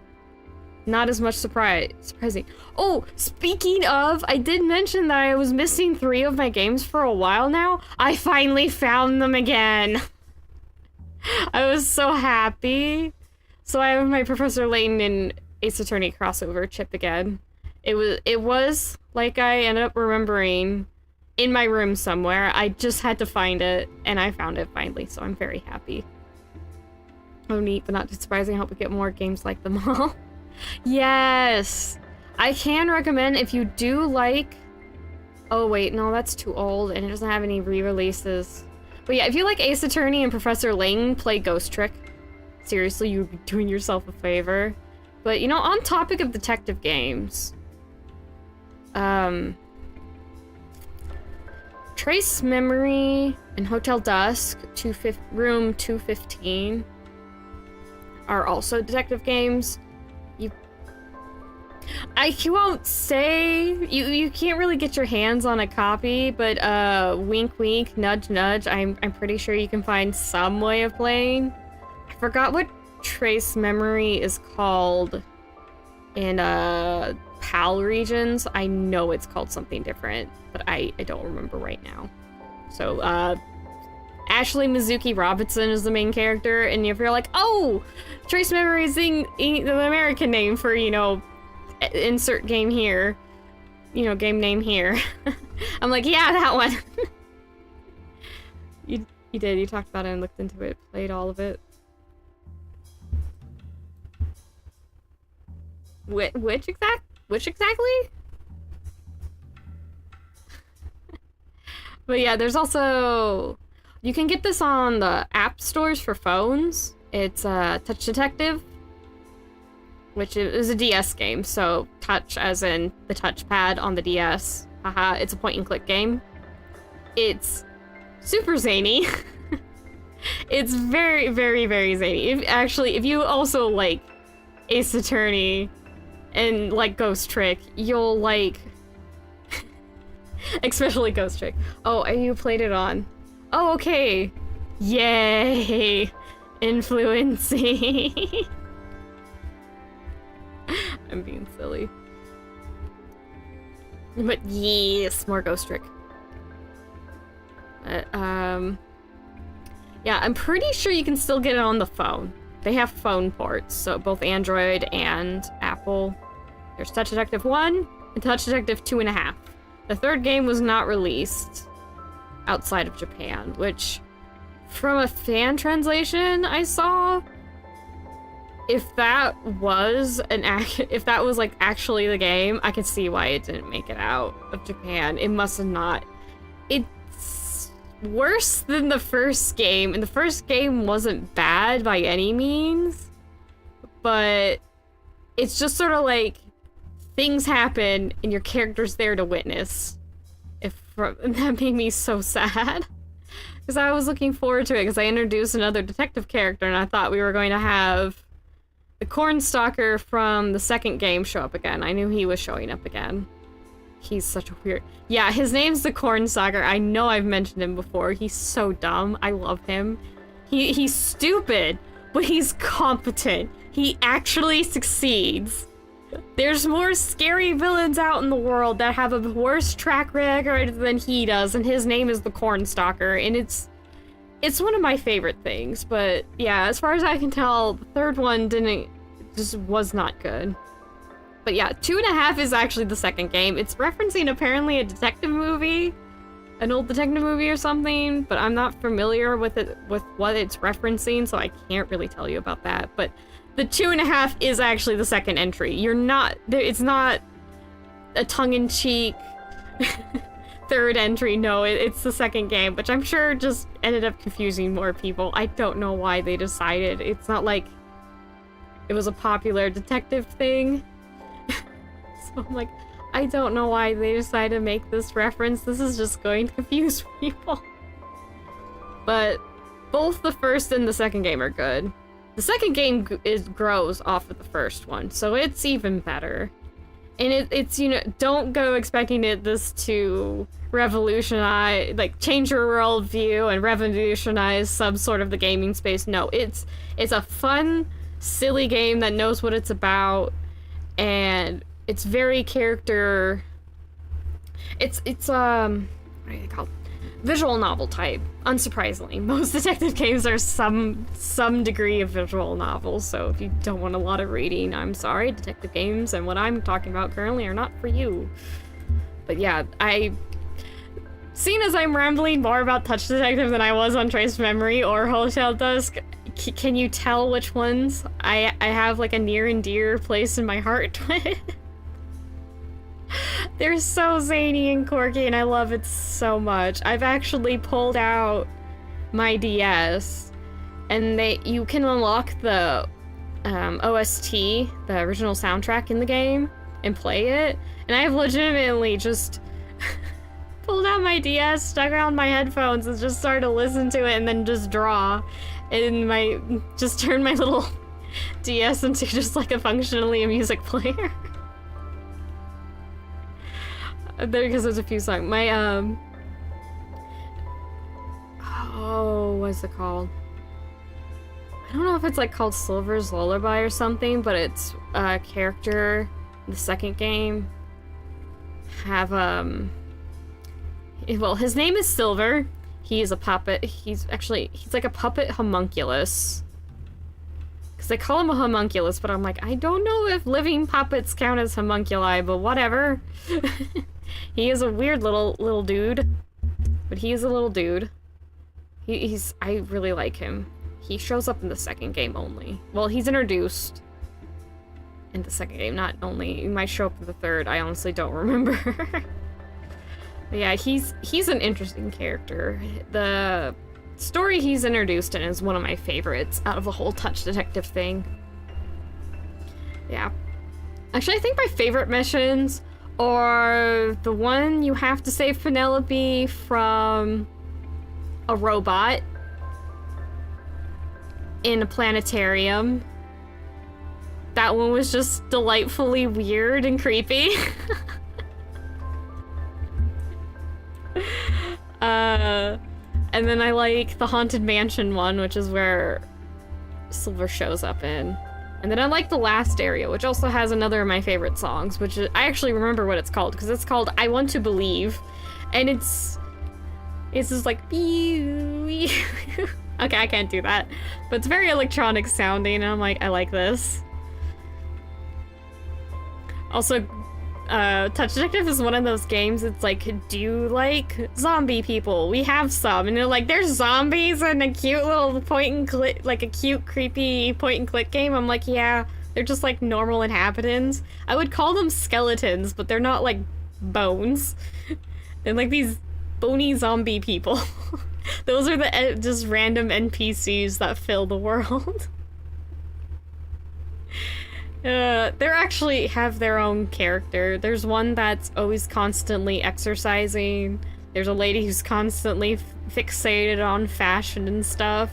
not as much surprising. Oh, speaking of, I did mention that I was missing 3 of my games for a while now. I finally found them again. I was so happy. So I have my Professor Layton and Ace Attorney crossover chip again. It was like I ended up remembering in my room somewhere. I just had to find it, and I found it finally, so I'm very happy. Oh, neat, but not too surprising. I hope we get more games like them all. Yes! I can recommend if you do like... Oh, wait, no, that's too old, and it doesn't have any re-releases. But yeah, if you like Ace Attorney and Professor Layton, play Ghost Trick. Seriously, you would be doing yourself a favor. But, you know, on topic of detective games... Trace Memory and Hotel Dusk, Room 215 are also detective games. I won't say, you can't really get your hands on a copy, but wink wink, nudge nudge, I'm pretty sure you can find some way of playing. I forgot what Trace Memory is called in PAL regions. I know it's called something different, but I don't remember right now. So, Ashley Mizuki Robinson is the main character, and if you're like, oh, Trace Memory is the American name for, you know, insert game here, you know, game name here. I'm like, yeah, that one. You did, you talked about it and looked into it, played all of it. Which exactly? But yeah, there's also, you can get this on the app stores for phones. It's Touch Detective, which is a DS game, so touch as in the touchpad on the DS. Haha, it's a point-and-click game. It's super zany. It's very, very, very zany. If you also like Ace Attorney and like Ghost Trick, you'll like... especially Ghost Trick. Oh, you played it on. Oh, okay. Yay! Influencing. I'm being silly. But yes, more Ghost Trick. But, yeah, I'm pretty sure you can still get it on the phone. They have phone ports, so both Android and Apple. There's Touch Detective 1 and Touch Detective 2.5. The third game was not released outside of Japan, which, from a fan translation I saw, if that was like actually the game, I could see why it didn't make it out of Japan. It must have not. It's worse than the first game, and the first game wasn't bad by any means, but it's just sort of like things happen and your character's there to witness. That made me so sad. Because I was looking forward to it, because I introduced another detective character, and I thought we were going to have the Cornstalker from the second game show up again. I knew he was showing up again. He's such a weird... Yeah, his name's the Cornstalker. I know I've mentioned him before. He's so dumb. I love him. He's stupid, but he's competent. He actually succeeds. There's more scary villains out in the world that have a worse track record than he does, and his name is the Cornstalker, and it's one of my favorite things. But yeah, as far as I can tell, the third one just was not good. But yeah, 2.5 is actually the second game. It's referencing apparently a detective movie, an old detective movie or something, but I'm not familiar with what it's referencing, so I can't really tell you about that. But the 2.5 is actually the second entry. It's not a tongue-in-cheek third entry. No, it's the second game, which I'm sure just ended up confusing more people. I don't know why they decided. It's not like it was a popular detective thing. So I'm like, I don't know why they decided to make this reference. This is just going to confuse people. But both the first and the second game are good. The second game grows off of the first one, so it's even better. And it's, you know, don't go expecting this to revolutionize, like, change your worldview and revolutionize some sort of the gaming space. No, it's a fun, silly game that knows what it's about, and it's very character... It's what do they call it? Visual novel type, unsurprisingly. Most detective games are some degree of visual novels, so if you don't want a lot of reading, I'm sorry. Detective games and what I'm talking about currently are not for you. But yeah, seeing as I'm rambling more about Touch Detective than I was on Trace Memory or Hotel Dusk, can you tell which ones I have like a near and dear place in my heart with? They're so zany and quirky, and I love it so much. I've actually pulled out my DS, and you can unlock the OST, the original soundtrack in the game, and play it. And I've legitimately just pulled out my DS, stuck it on my headphones, and just started to listen to it, and then just draw. And just turn my little DS into just like a functionally a music player. Because there's a few songs. What's it called? I don't know if it's like called Silver's Lullaby or something, but it's a character in the second game well, his name is Silver. He is a puppet. He's like a puppet homunculus. Because they call him a homunculus, but I'm like, I don't know if living puppets count as homunculi, but whatever. He is a weird little dude, but he is a little dude. I really like him. He shows up in the second game only. Well, he's introduced in the second game, not only. He might show up in the third. I honestly don't remember. But yeah, he's an interesting character. The story he's introduced in is one of my favorites out of the whole Touch Detective thing. Yeah. Actually, I think my favorite missions are the one you have to save Penelope from a robot in a planetarium. That one was just delightfully weird and creepy. And then I like the Haunted Mansion one, which is where Silver shows up in. And then I like the last area, which also has another of my favorite songs, which is, I actually remember what it's called, because it's called I Want to Believe. And it's just like, okay, I can't do that. But it's very electronic sounding, and I'm like, I like this. Also, Touch Detective is one of those games, it's like, do you like zombie people? We have some. And they're like, there's zombies in a cute little point and click, like a cute, creepy point and click game. I'm like, yeah, they're just like normal inhabitants. I would call them skeletons, but they're not like bones. They're like these bony zombie people. Those are the just random NPCs that fill the world. They actually have their own character. There's one that's always constantly exercising. There's a lady who's constantly fixated on fashion and stuff.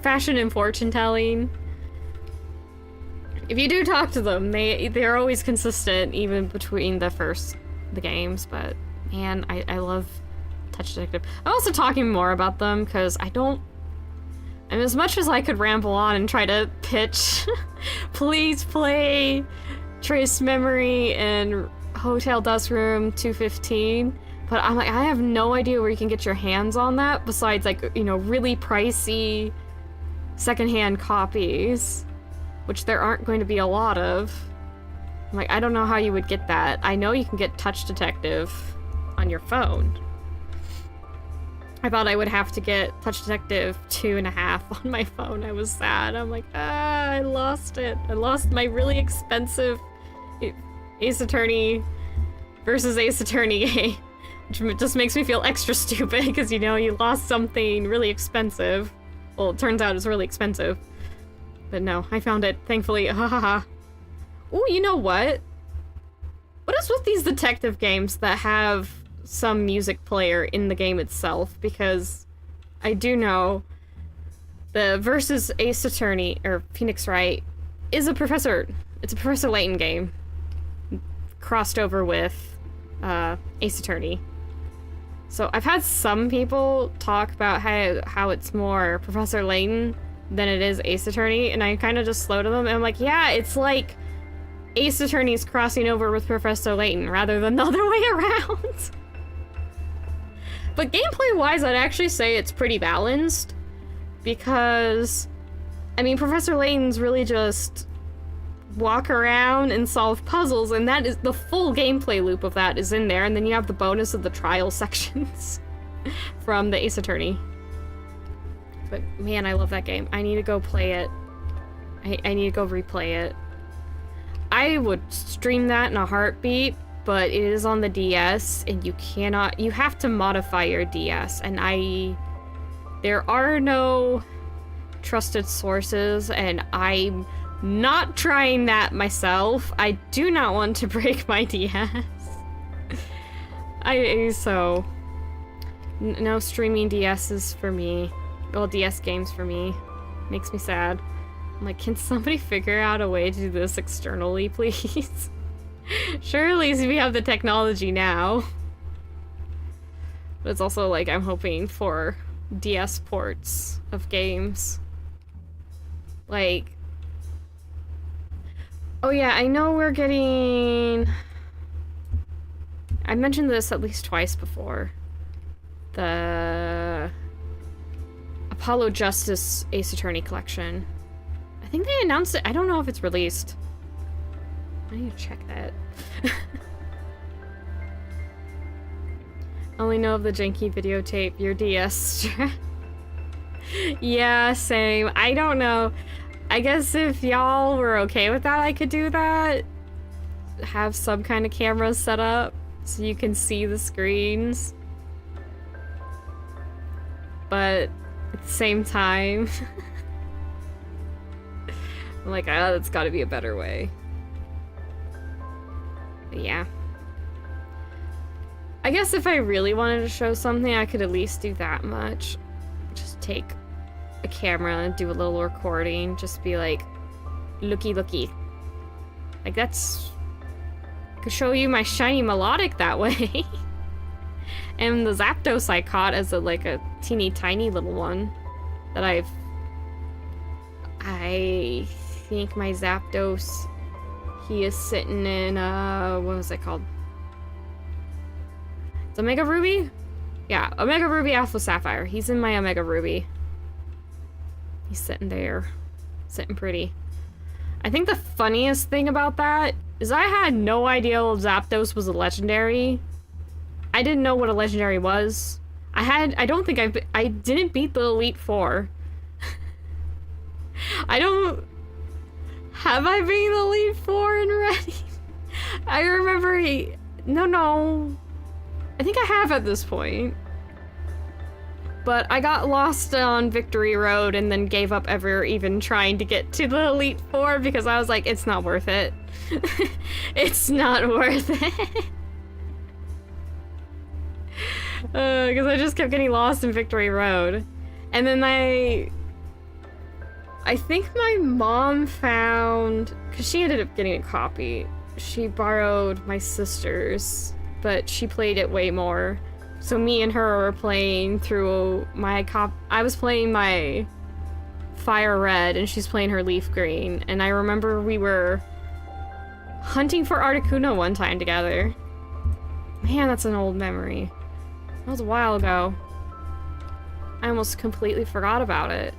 Fashion and fortune telling. If you do talk to them, they're always consistent, even between the games. But man, I love Touch Detective. I'm also talking more about them because I don't... And as much as I could ramble on and try to pitch, please play Trace Memory and Hotel Dusk Room 215, but I'm like, I have no idea where you can get your hands on that besides, like, you know, really pricey secondhand copies, which there aren't going to be a lot of. I'm like, I don't know how you would get that. I know you can get Touch Detective on your phone. I thought I would have to get Touch Detective 2.5 on my phone. I was sad. I'm like, I lost it. I lost my really expensive Ace Attorney versus Ace Attorney game, which just makes me feel extra stupid because, you know, you lost something really expensive. Well, it turns out it's really expensive. But no, I found it, thankfully. Ha ha ha. Ooh, you know what? What is with these detective games that have some music player in the game itself? Because I do know the versus Ace Attorney, or Phoenix Wright, is a it's a Professor Layton game. Crossed over with Ace Attorney. So I've had some people talk about how it's more Professor Layton than it is Ace Attorney, and I kind of just slow to them, and I'm like, yeah, it's like Ace Attorney's crossing over with Professor Layton rather than the other way around. But gameplay-wise, I'd actually say it's pretty balanced, because, I mean, Professor Layton's really just walk around and solve puzzles, and that is the full gameplay loop of that is in there, and then you have the bonus of the trial sections from the Ace Attorney. But man, I love that game. I need to go play it. I need to go replay it. I would stream that in a heartbeat, but it is on the DS, and you have to modify your DS, and there are no trusted sources, and I'm not trying that myself. I do not want to break my DS. No streaming DSs for me. Well, DS games for me. Makes me sad. I'm like, can somebody figure out a way to do this externally, please? Surely we have the technology now. But it's also like, I'm hoping for DS ports of games. Like, oh yeah, I know we're getting... I mentioned this at least twice before. The Apollo Justice Ace Attorney collection. I think they announced it. I don't know if it's released. I need to check that. I only know of the janky videotape, your DS. Yeah, same. I don't know. I guess if y'all were okay with that, I could do that. Have some kind of camera set up so you can see the screens. But at the same time, I'm like, that's gotta be a better way. But yeah. I guess if I really wanted to show something, I could at least do that much. Just take a camera and do a little recording. Just be like, looky looky. Like, that's... I could show you my shiny melodic that way. And the Zapdos I caught as a teeny tiny little one that I think my Zapdos, he is sitting in, what was it called? It's Omega Ruby? Yeah, Omega Ruby Alpha Sapphire. He's in my Omega Ruby. He's sitting there. Sitting pretty. I think the funniest thing about that is I had no idea Zapdos was a legendary. I didn't know what a legendary was. I didn't beat the Elite Four. Have I been the Elite Four in Ready? I remember no. I think I have at this point. But I got lost on Victory Road and then gave up ever even trying to get to the Elite Four because I was like, it's not worth it. It's not worth it. Because I just kept getting lost in Victory Road. And then I think my mom found... Because she ended up getting a copy. She borrowed my sister's, but she played it way more. So me and her were playing through my I was playing my Fire Red and she's playing her Leaf Green. And I remember we were hunting for Articuno one time together. Man, that's an old memory. That was a while ago. I almost completely forgot about it.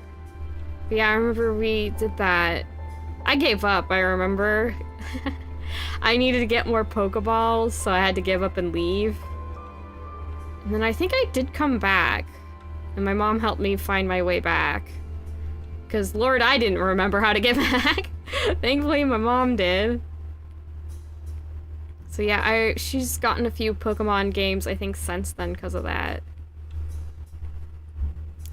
But yeah, I remember we did that. I gave up, I remember. I needed to get more Pokeballs, so I had to give up and leave. And then I think I did come back. And my mom helped me find my way back. Because, Lord, I didn't remember how to get back. Thankfully, my mom did. So yeah, she's gotten a few Pokemon games, I think, since then because of that.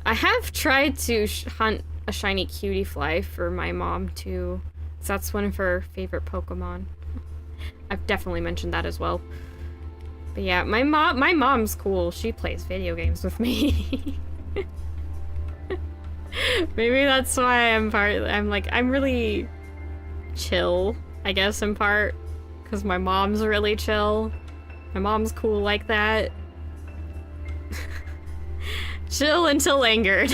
I have tried to hunt a shiny Cutiefly for my mom, too. So that's one of her favorite Pokemon. I've definitely mentioned that as well. But yeah, my mom's cool. She plays video games with me. Maybe that's why I'm really chill, I guess, in part. Because my mom's really chill. My mom's cool like that. Chill until angered.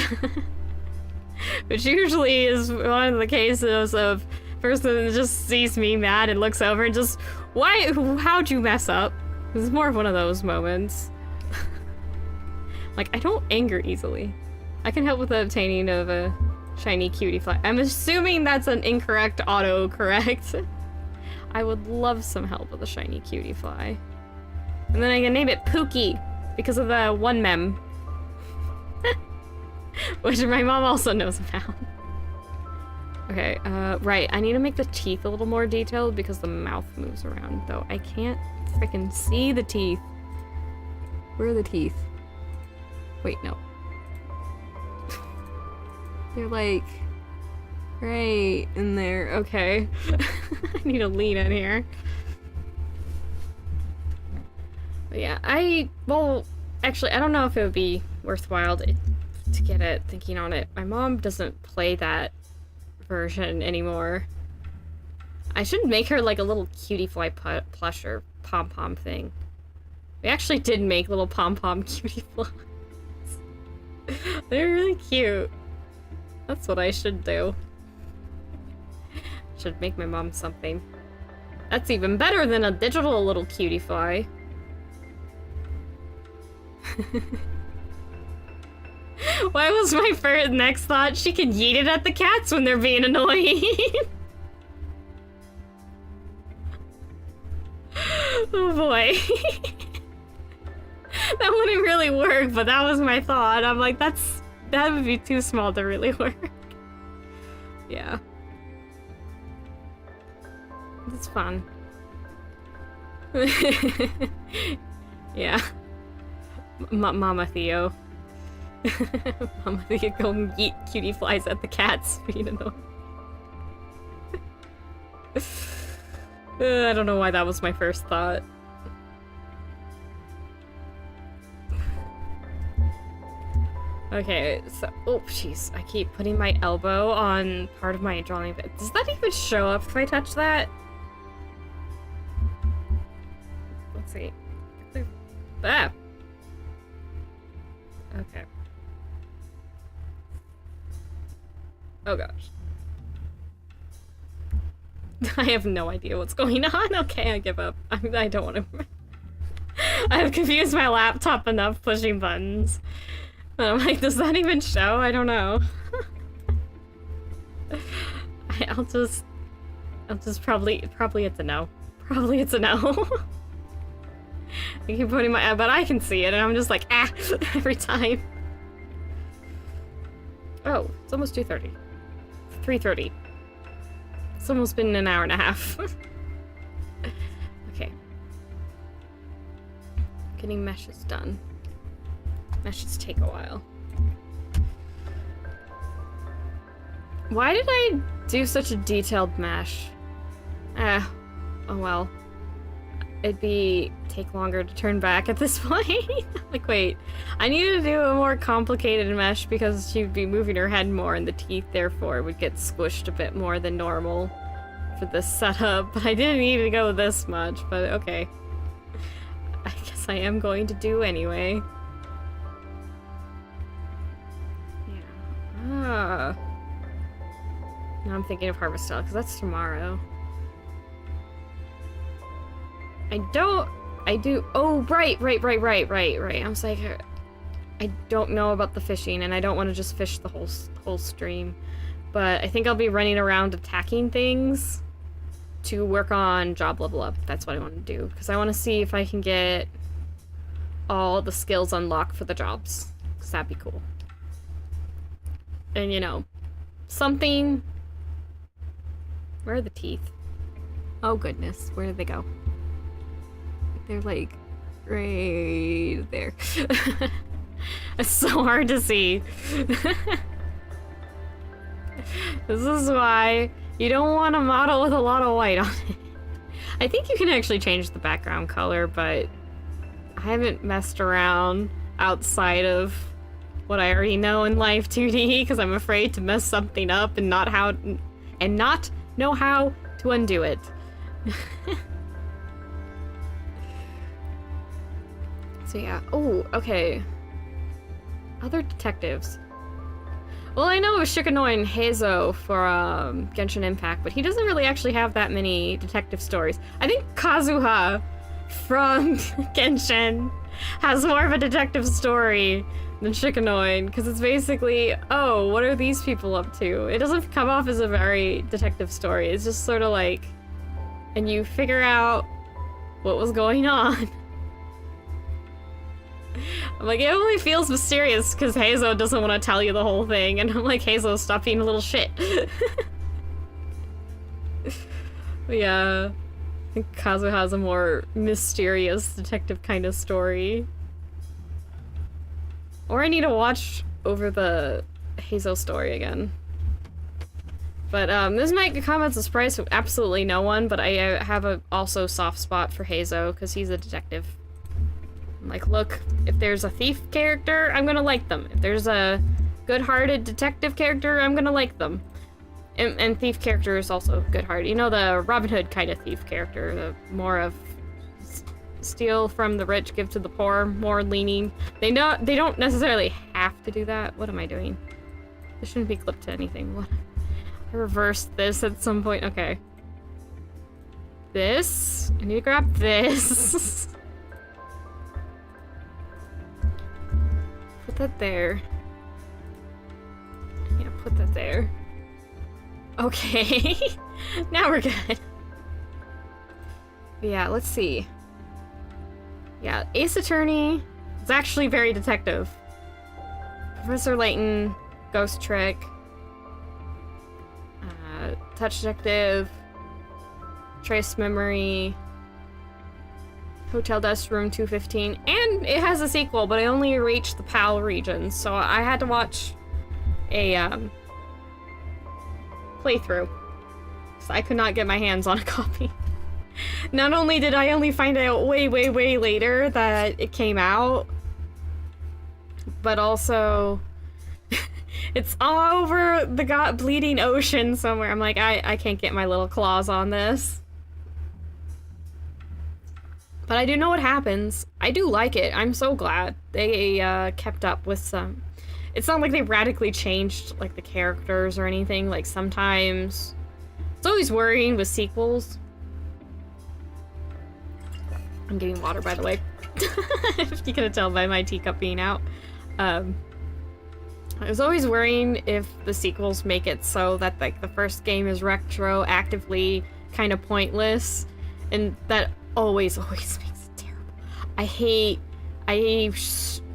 Which usually is one of the cases of person just sees me mad and looks over and just, how'd you mess up? This is more of one of those moments. Like, I don't anger easily. I can help with the obtaining of a shiny Cutiefly. I'm assuming that's an incorrect autocorrect. I would love some help with a shiny Cutiefly. And then I can name it Pookie because of the one mem. Which my mom also knows about. Okay, right, I need to make the teeth a little more detailed because the mouth moves around, though I can't frickin' see the teeth. Where are the teeth? Wait, no. They're like right in there. Okay. I need to lean in here. But yeah, well, actually, I don't know if it would be worthwhile to get it, thinking on it. My mom doesn't play that version anymore. I should make her like a little Cutiefly plush or pom-pom thing. We actually did make little pom-pom Cutieflies. They're really cute. That's what I should do. Should make my mom something. That's even better than a digital little Cutiefly. Why was my next thought? She can yeet it at the cats when they're being annoying. Oh boy. That wouldn't really work, but that was my thought. I'm like, that would be too small to really work. Yeah. It's fun. Yeah. Mama Theo. Mama Theo go and yeet Cutieflies at the cats being annoying. I don't know why that was my first thought. Okay, so, oh jeez, I keep putting my elbow on part of my drawing. Does that even show up if I touch that? Let's see. Ah! Okay. Oh gosh. I have no idea what's going on. Okay, I give up. I don't want to. I have confused my laptop enough pushing buttons. And I'm like, does that even show? I don't know. I'll just probably it's a no. Probably it's a no. I keep putting my, but I can see it and I'm just like, ah, every time. Oh, it's almost 2:30. 3:30. It's almost been an hour and a half. Okay. Getting meshes done. Meshes take a while. Why did I do such a detailed mesh? Oh well. It'd take longer to turn back at this point. Like, wait, I needed to do a more complicated mesh because she'd be moving her head more and the teeth therefore would get squished a bit more than normal for this setup. But I didn't need to go this much, but okay. I guess I am going to do anyway. Yeah. Now I'm thinking of Harvest Style, because that's tomorrow. I do, oh, right. I was like, I don't know about the fishing, and I don't want to just fish the whole stream. But I think I'll be running around attacking things to work on job level up. That's what I want to do, because I want to see if I can get all the skills unlocked for the jobs, because that'd be cool. And, you know, something... Where are the teeth? Oh, goodness. Where did they go? They're, like, right there. It's so hard to see. This is why you don't want a model with a lot of white on it. I think you can actually change the background color, but I haven't messed around outside of what I already know in Live2D, because I'm afraid to mess something up and not know how to undo it. So yeah. Oh, okay. Other detectives. Well, I know it was Shikanoy and Heizo for Genshin Impact, but he doesn't really actually have that many detective stories. I think Kazuha from Genshin has more of a detective story than Shikanoy, because it's basically, oh, what are these people up to? It doesn't come off as a very detective story. It's just sort of like, and you figure out what was going on. I'm like, it only feels mysterious because Heizo doesn't want to tell you the whole thing, and I'm like, Heizo, stop being a little shit. Yeah, I think Kazu has a more mysterious detective kind of story. Or I need to watch over the Heizo story again. But this might come as a surprise to absolutely no one, but I have a also soft spot for Heizo because he's a detective. I'm like, look, if there's a thief character, I'm gonna like them. If there's a good-hearted detective character, I'm gonna like them. And thief character is also good-hearted. You know, the Robin Hood kind of thief character, the more of steal from the rich, give to the poor, more leaning. They don't necessarily have to do that. What am I doing? This shouldn't be clipped to anything. What? I reversed this at some point. Okay. This. I need to grab this. Put that there. Yeah, put that there. Okay. Now we're good. Yeah, let's see. Yeah, Ace Attorney is actually very detective. Professor Layton, Ghost Trick, Touch Detective, Trace Memory, Hotel Dust Room 215, and it has a sequel, but I only reached the PAL region, so I had to watch a playthrough, so I could not get my hands on a copy. Not only did I only find out way later that it came out, but also it's all over the bleeding ocean somewhere. I'm like, I can't get my little claws on this. But I do know what happens. I do like it. I'm so glad they kept up with some. It's not like they radically changed like the characters or anything. Like sometimes it's always worrying with sequels. I'm getting water, by the way. If you could tell by my teacup being out. I was always worrying if the sequels make it so that like the first game is retroactively kind of pointless, and that always makes it terrible.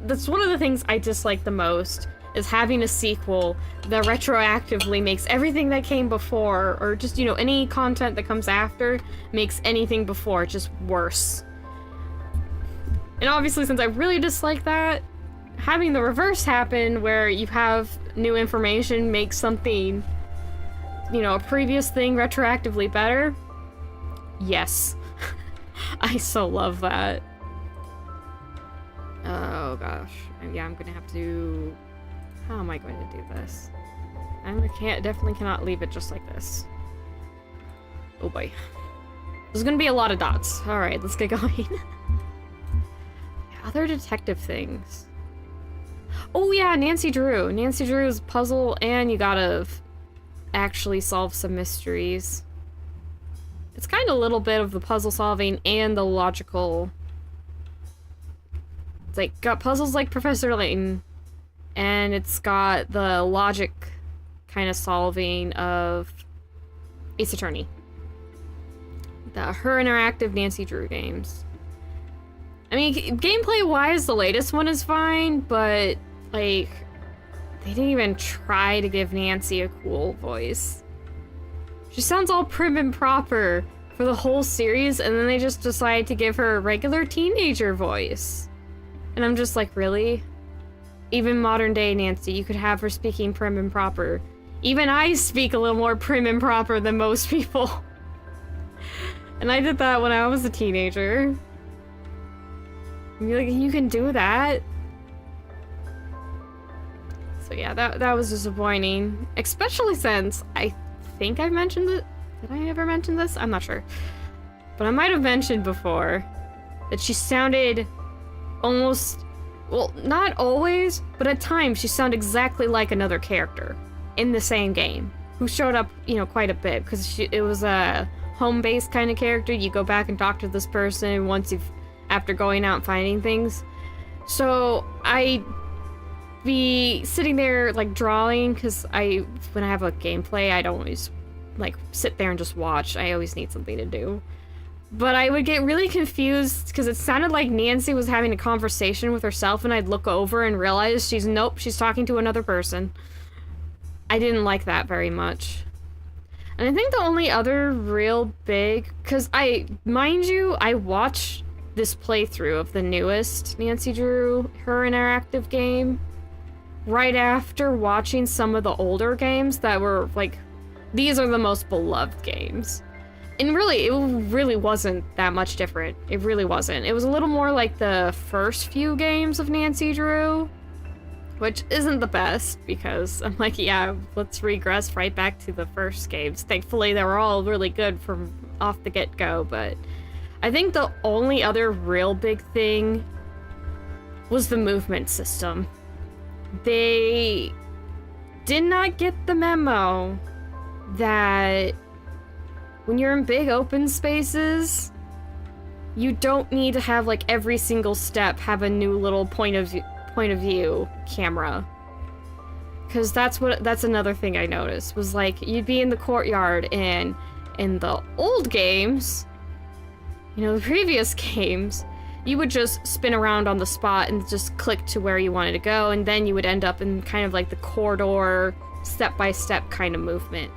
That's one of the things I dislike the most, is having a sequel that retroactively makes everything that came before, or just, you know, any content that comes after makes anything before just worse. And obviously, since I really dislike that, having the reverse happen where you have new information make something, you know, a previous thing retroactively better, yes. I so love that. Oh gosh. Yeah, I'm gonna have to... How am I going to do this? Definitely cannot leave it just like this. Oh boy. There's gonna be a lot of dots. Alright, let's get going. Other detective things. Oh yeah, Nancy Drew. Nancy Drew's puzzle, and you gotta actually solve some mysteries. It's kind of a little bit of the puzzle solving and the logical. It's like got puzzles like Professor Layton, and it's got the logic kind of solving of Ace Attorney. Her interactive Nancy Drew games. I mean, gameplay-wise, the latest one is fine, but, like, they didn't even try to give Nancy a cool voice. She sounds all prim and proper for the whole series, and then they just decide to give her a regular teenager voice. And I'm just like, really? Even modern-day Nancy, you could have her speaking prim and proper. Even I speak a little more prim and proper than most people. And I did that when I was a teenager. You're like, you can do that? So yeah, that was disappointing. Especially since I think I've mentioned it. Did I ever mention this? I'm not sure. But I might have mentioned before that she sounded almost, well, not always, but at times she sounded exactly like another character in the same game who showed up, you know, quite a bit because it was a home-based kind of character. You go back and talk to this person once after going out and finding things. So I'd be sitting there like drawing because when I have a gameplay, I don't always like sit there and just watch. I always need something to do. But I would get really confused because it sounded like Nancy was having a conversation with herself, and I'd look over and realize she's talking to another person. I didn't like that very much. And I think the only other real big, because mind you, I watched this playthrough of the newest Nancy Drew, her interactive game, right after watching some of the older games that were like, these are the most beloved games. And really, it really wasn't that much different. It really wasn't. It was a little more like the first few games of Nancy Drew, which isn't the best because I'm like, yeah, let's regress right back to the first games. Thankfully, they were all really good from off the get-go, but I think the only other real big thing was the movement system. They did not get the memo that when you're in big open spaces, you don't need to have like every single step have a new little point of view camera. Because that's another thing I noticed was like you'd be in the courtyard, and in the old games, you know, the previous games, you would just spin around on the spot and just click to where you wanted to go, and then you would end up in kind of like the corridor, step-by-step kind of movement.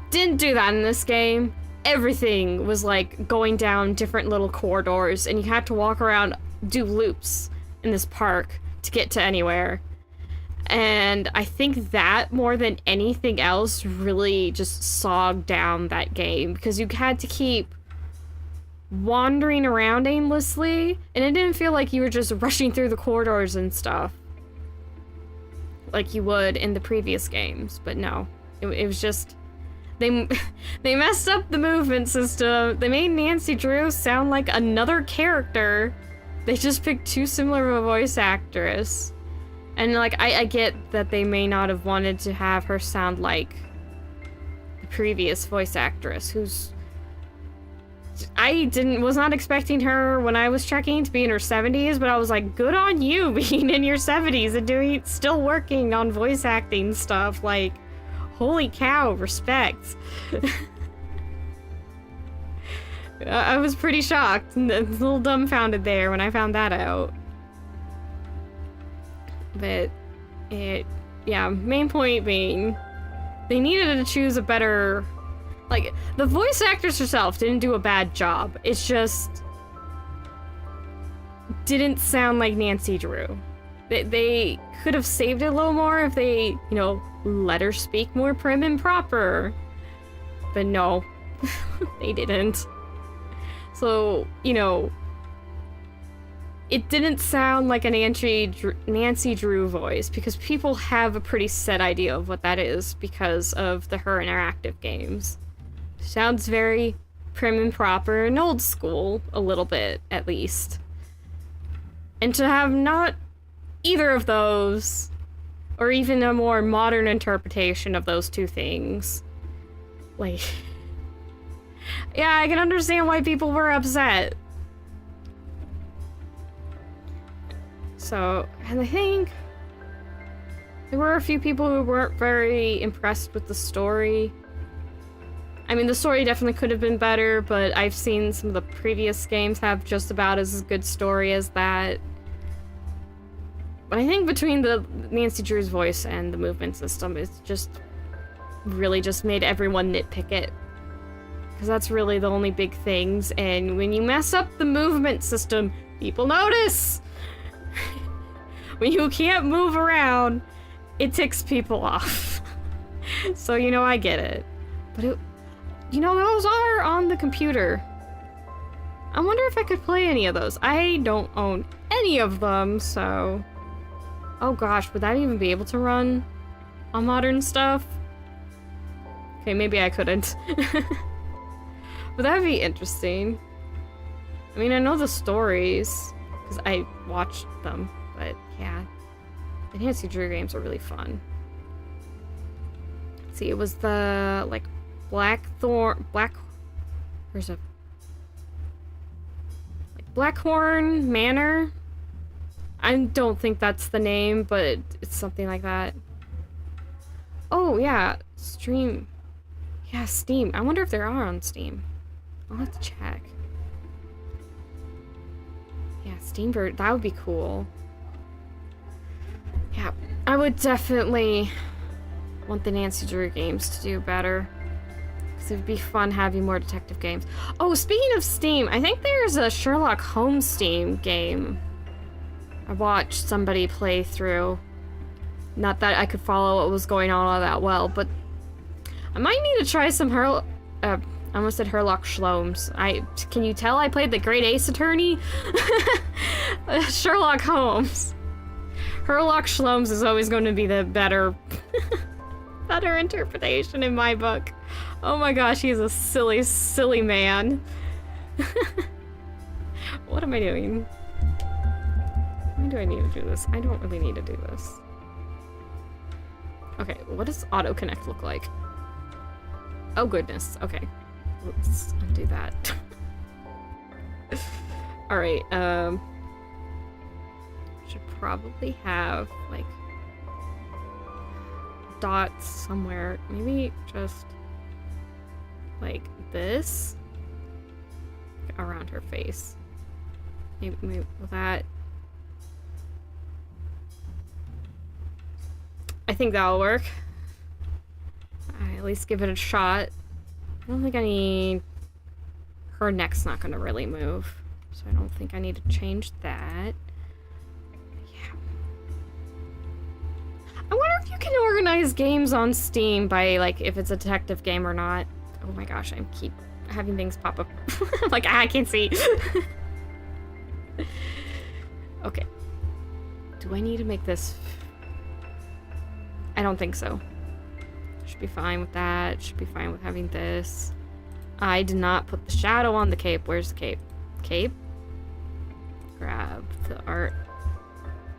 Didn't do that in this game. Everything was like going down different little corridors, and you had to walk around, do loops in this park to get to anywhere. And I think that, more than anything else, really just sogged down that game, because you had to keep wandering around aimlessly, and it didn't feel like you were just rushing through the corridors and stuff like you would in the previous games. But no, it was just they messed up the movement system. They made Nancy Drew sound like another character. They just picked too similar of a voice actress. And like I get that they may not have wanted to have her sound like the previous voice actress, who's was not expecting her when I was checking to be in her 70s, but I was like, good on you being in your 70s and still working on voice acting stuff. Like, holy cow, respect. I was pretty shocked and a little dumbfounded there when I found that out. But yeah, main point being, they needed to choose a better, like, the voice actress herself didn't do a bad job. It's just didn't sound like Nancy Drew. They could have saved it a little more if they, you know, let her speak more prim and proper. But no, they didn't. So, you know, it didn't sound like a Nancy Drew voice, because people have a pretty set idea of what that is because of her interactive games. Sounds very prim and proper and old school, a little bit, at least. And to have not either of those, or even a more modern interpretation of those two things, like, yeah, I can understand why people were upset. So, and I think there were a few people who weren't very impressed with the story. I mean, the story definitely could have been better, but I've seen some of the previous games have just about as good story as that. But I think between the Nancy Drew's voice and the movement system, it's just really just made everyone nitpick it. Because that's really the only big things, and when you mess up the movement system, people notice! When you can't move around, it ticks people off. So, you know, I get it. But it, you know, those are on the computer. I wonder if I could play any of those. I don't own any of them, so... Oh gosh, would that even be able to run on modern stuff? Okay, maybe I couldn't. But that'd be interesting. I mean, I know the stories, because I watched them, but yeah. The Nancy Drew games are really fun. Let's see, it was the, like, there's a... like, Blackhorn Manor? I don't think that's the name, but it's something like that. Oh, yeah, Steam. Yeah, Steam. I wonder if there are on Steam. I'll have to check. Yeah, Steambird, that would be cool. Yeah, I would definitely want the Nancy Drew games to do better. Because it'd be fun having more detective games. Oh, speaking of Steam, I think there's a Sherlock Holmes Steam game. I watched somebody play through. Not that I could follow what was going on all that well, but I might need to try some I almost said Sherlock Shlomes. Can you tell I played the Great Ace Attorney? Sherlock Holmes. Sherlock Shlomes is always going to be the better interpretation in my book. Oh my gosh, he's a silly, silly man. What am I doing? Why do I need to do this? I don't really need to do this. Okay, what does auto connect look like? Oh goodness, okay. Let's undo that. Alright, should probably have, like, dots somewhere. Maybe just, like, this around her face. Maybe with that. I think that'll work. I at least give it a shot. I don't think I need... Her neck's not gonna really move, so I don't think I need to change that. Yeah. I wonder if you can organize games on Steam by, like, if it's a detective game or not. Oh my gosh, I keep having things pop up. Like, I can't see. Okay. Do I need to make this... I don't think so. Should be fine with that. Should be fine with having this. I did not put the shadow on the cape. Where's the cape? Cape? Grab the art.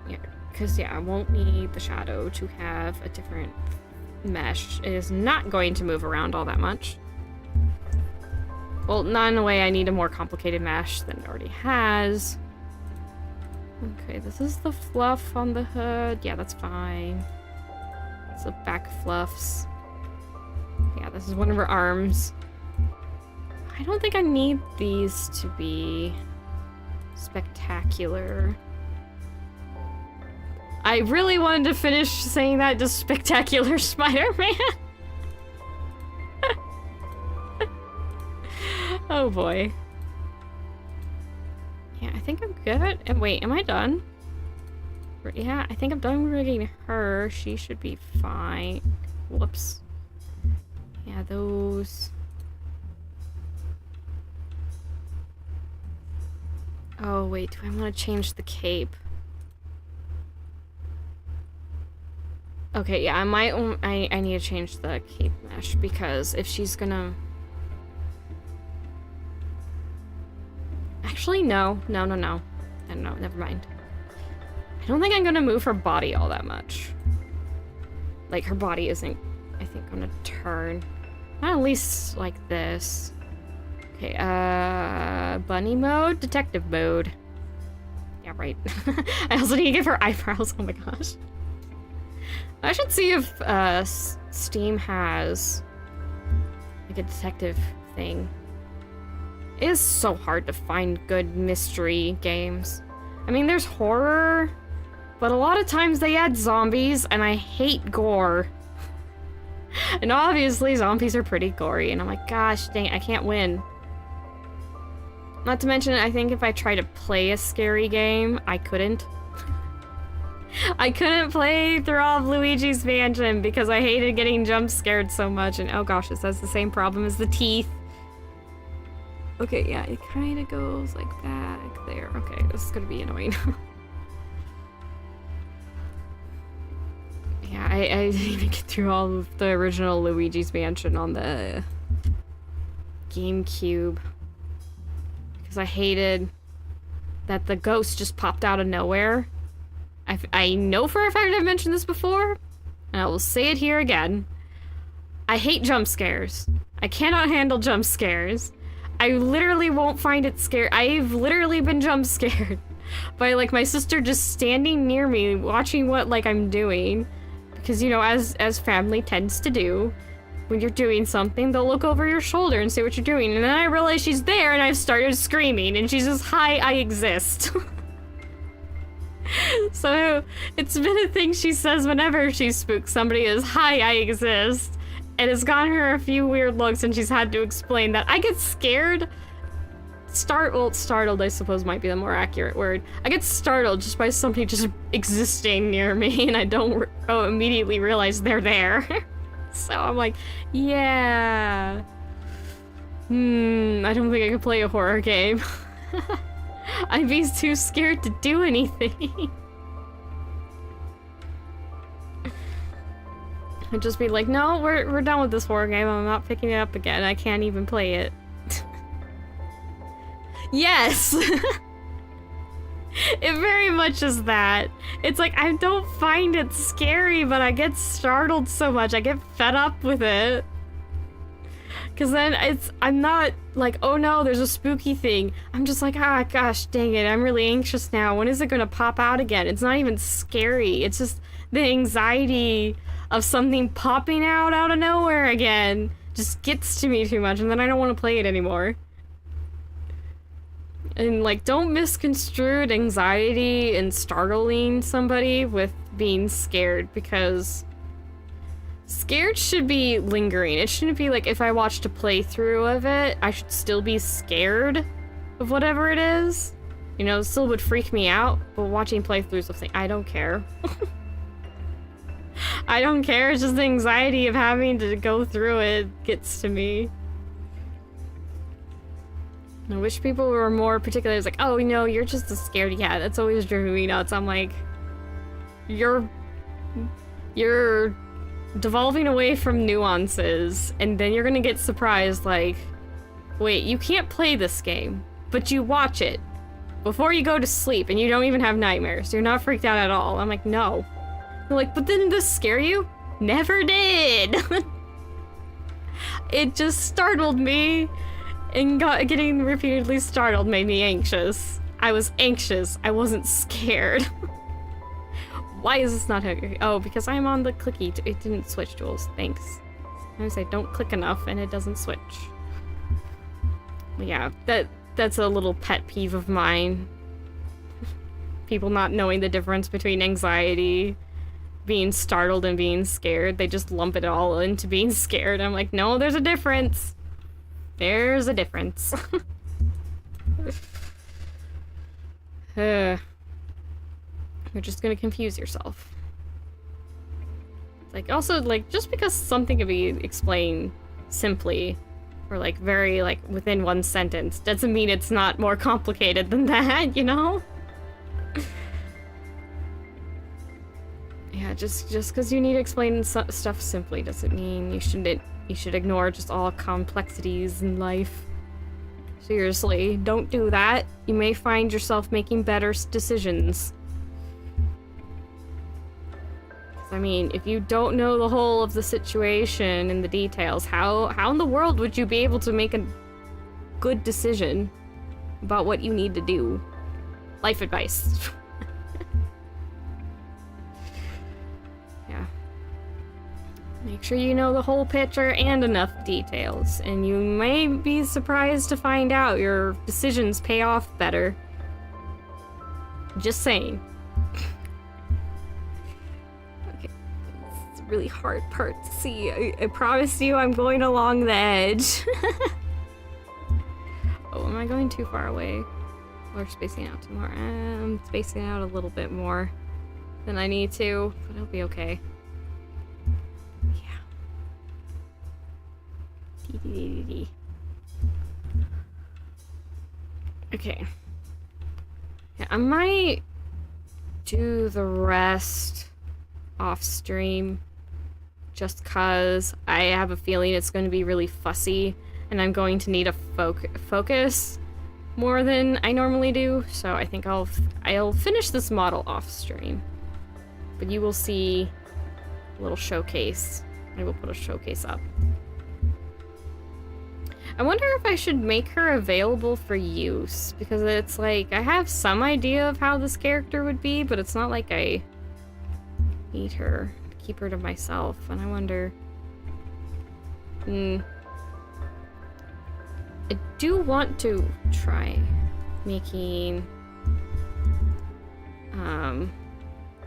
Yeah, because yeah, I won't need the shadow to have a different mesh. It is not going to move around all that much. Well, not in a way I need a more complicated mesh than it already has. Okay, this is the fluff on the hood. Yeah, that's fine. It's the back fluffs. Yeah, this is one of her arms. I don't think I need these to be spectacular. I really wanted to finish saying that, just spectacular Spider-Man. Oh boy. Yeah, I think I'm good. And wait, am I done? Yeah, I think I'm done rigging her. She should be fine. Whoops. Yeah, those... Oh, wait, do I want to change the cape? Okay, yeah, I might... I need to change the cape mesh, because if she's gonna... Actually, no. No, never mind. don't think I'm gonna move her body all that much. Like, her body isn't, I think, gonna turn. Not at least like this. Okay, bunny mode, detective mode. Yeah, right. I also need to give her eyebrows. Oh my gosh. I should see if Steam has like a detective thing. It is so hard to find good mystery games. I mean, there's horror, but a lot of times they add zombies, and I hate gore. And obviously zombies are pretty gory, and I'm like, gosh dang it, I can't win. Not to mention, I think if I try to play a scary game, I couldn't. I couldn't play through all of Luigi's Mansion because I hated getting jump scared so much, and oh gosh, it has the same problem as the teeth. Okay, yeah, it kind of goes like back there. Okay, this is gonna be annoying. Yeah, I didn't even get through all of the original Luigi's Mansion on the GameCube. Because I hated that the ghost just popped out of nowhere. I know for a fact I've mentioned this before, and I will say it here again. I hate jump scares. I cannot handle jump scares. I literally won't find it scary. I've literally been jump scared by like my sister just standing near me watching what like I'm doing. Because, you know, as family tends to do, when you're doing something, they'll look over your shoulder and see what you're doing. And then I realize she's there and I've started screaming and she's just, hi, I exist. So it's been a thing she says whenever she spooks somebody is, hi, I exist. And it's gotten her a few weird looks and she's had to explain that. I get scared. Startled, I suppose, might be the more accurate word. I get startled just by somebody just existing near me and I don't immediately realize they're there. So I'm like, yeah. I don't think I could play a horror game. I'd be too scared to do anything. I'd just be like, no, we're done with this horror game. I'm not picking it up again. I can't even play it. Yes! It very much is that. It's like, I don't find it scary, but I get startled so much. I get fed up with it. Because then I'm not like, oh no, there's a spooky thing. I'm just like, ah, gosh, dang it, I'm really anxious now. When is it gonna pop out again? It's not even scary. It's just the anxiety of something popping out of nowhere again just gets to me too much, and then I don't want to play it anymore. And like, don't misconstrue anxiety and startling somebody with being scared, because scared should be lingering. It shouldn't be like, if I watched a playthrough of it, I should still be scared of whatever it is. You know, it still would freak me out, but watching playthroughs of things, I don't care. I don't care, it's just the anxiety of having to go through it gets to me. I wish people were more particular. It's like, oh, no, you're just a scaredy cat. That's always driven me nuts. I'm like, you're devolving away from nuances, and then you're gonna get surprised, like, wait, you can't play this game, but you watch it before you go to sleep, and you don't even have nightmares. You're not freaked out at all. I'm like, no. They're like, but didn't this scare you? Never did! It just startled me. And getting repeatedly startled made me anxious. I was anxious. I wasn't scared. Why is this not hooking? Oh, because I'm on the clicky. It didn't switch, Jules. Thanks. Sometimes I don't click enough and it doesn't switch. Yeah, that's a little pet peeve of mine. People not knowing the difference between anxiety, being startled, and being scared. They just lump it all into being scared. I'm like, no, there's a difference. There's a difference. You're just gonna confuse yourself. It's like, also, like, just because something can be explained simply, or like very, like, within one sentence, doesn't mean it's not more complicated than that, you know? Yeah, just because you need to explain stuff simply doesn't mean you should ignore just all complexities in life. Seriously, don't do that. You may find yourself making better decisions. I mean, if you don't know the whole of the situation and the details, how in the world would you be able to make a good decision about what you need to do? Life advice. Yeah. Make sure you know the whole picture and enough details, and you may be surprised to find out your decisions pay off better. Just saying. Okay, it's a really hard part to see. I promise you I'm going along the edge. Oh, am I going too far away? Or spacing out too more? I'm spacing out a little bit more than I need to, but it'll be okay. Yeah. Okay. Yeah, I might do the rest off stream just cause I have a feeling it's going to be really fussy and I'm going to need a focus more than I normally do, so I think I'll finish this model off stream. But you will see a little showcase. I will put a showcase up. I wonder if I should make her available for use, because it's like, I have some idea of how this character would be, but it's not like I need her to keep her to myself, and I wonder... I do want to try making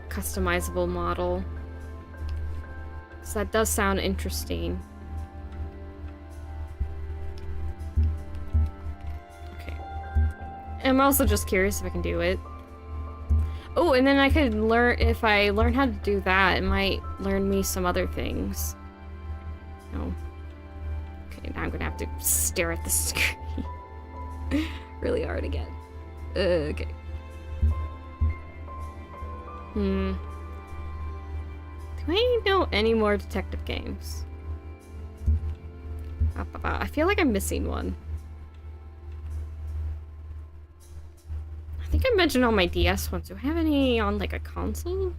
customizable model, so that does sound interesting. Okay. I'm also just curious if I can do it. Oh, and then I could learn, if I learn how to do that, it might learn me some other things. No. Okay, now I'm gonna have to stare at the screen really hard again. Okay. Do I know any more detective games? I feel like I'm missing one. I think I mentioned on my DS ones. Do I have any on like a console?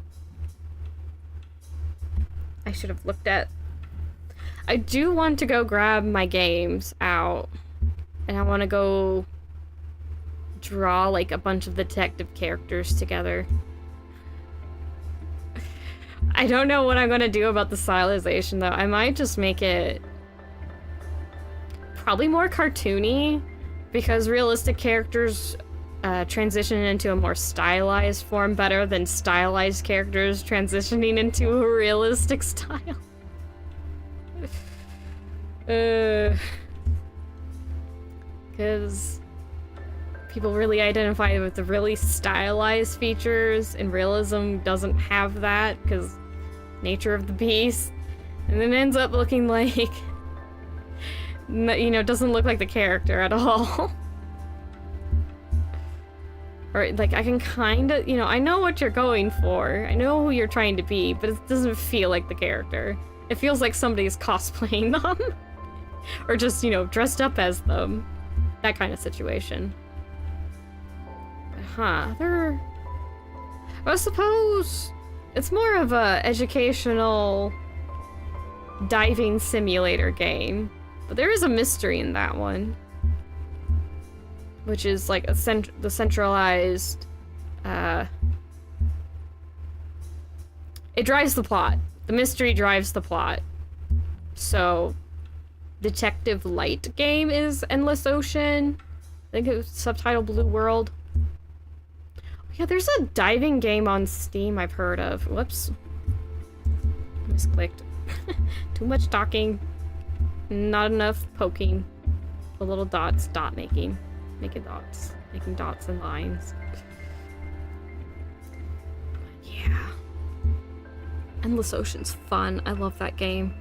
I should have looked at. I do want to go grab my games out, and I want to go draw like a bunch of the detective characters together. I don't know what I'm gonna do about the stylization though. I might just make it probably more cartoony, because realistic characters transition into a more stylized form better than stylized characters transitioning into a realistic style. Because people really identify with the really stylized features, and realism doesn't have that because nature of the beast, and then ends up looking like, you know, doesn't look like the character at all. Or like, I can kind of, you know, I know what you're going for, I know who you're trying to be, but it doesn't feel like the character. It feels like somebody's cosplaying them. Or just, you know, dressed up as them. That kind of situation. Huh, I suppose it's more of a educational diving simulator game. But there is a mystery in that one. Which is like the centralized, it drives the plot. The mystery drives the plot. So, Detective Light game is Endless Ocean. I think it was subtitled Blue World. Yeah, there's a diving game on Steam I've heard of. Whoops. Misclicked. Too much talking. Not enough poking. The little dots. Dot making. Making dots. Making dots and lines. Yeah. Endless Ocean's fun. I love that game.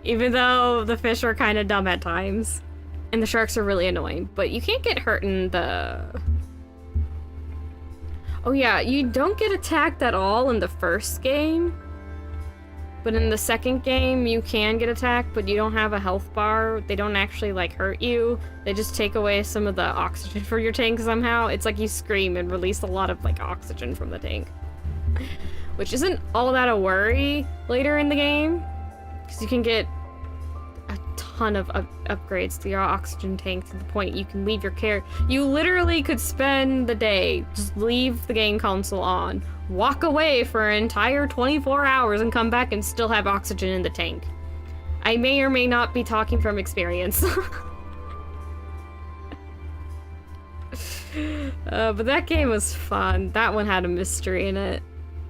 Even though the fish are kind of dumb at times. And the sharks are really annoying. But you can't get hurt in the... Oh yeah, you don't get attacked at all in the first game. But in the second game, you can get attacked, but you don't have a health bar. They don't actually, like, hurt you. They just take away some of the oxygen from your tank somehow. It's like you scream and release a lot of, like, oxygen from the tank. which isn't all that a worry later in the game, because you can get a ton of upgrades to your oxygen tank to the point you can leave your You literally could spend the day, just leave the game console on, walk away for an entire 24 hours and come back and still have oxygen in the tank. I may or may not be talking from experience. But that game was fun. That one had a mystery in it.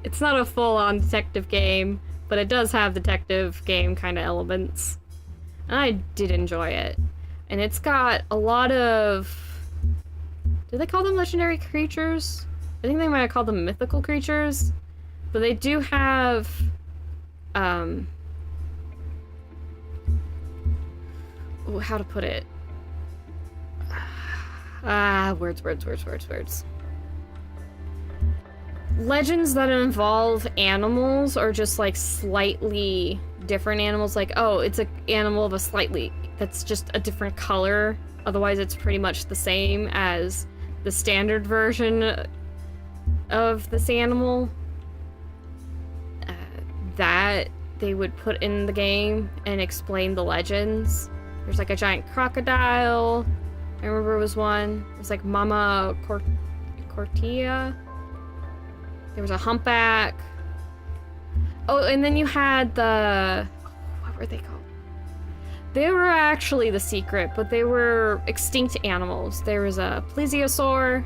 It's not a full-on detective game, but it does have detective game kind of elements. And I did enjoy it. And it's got a lot of... Do they call them legendary creatures? I think they might have called them mythical creatures. But they do have... Ooh, how to put it? Words. Legends that involve animals or just like slightly different animals, like, oh, it's an animal of a slightly, that's just a different color, otherwise it's pretty much the same as the standard version of this animal, that they would put in the game and explain the legends. There's like a giant crocodile, I remember it was one, it was like Mama Cortia. There was a humpback. Oh, and then you had the... What were they called? They were actually the secret, but they were extinct animals. There was a plesiosaur.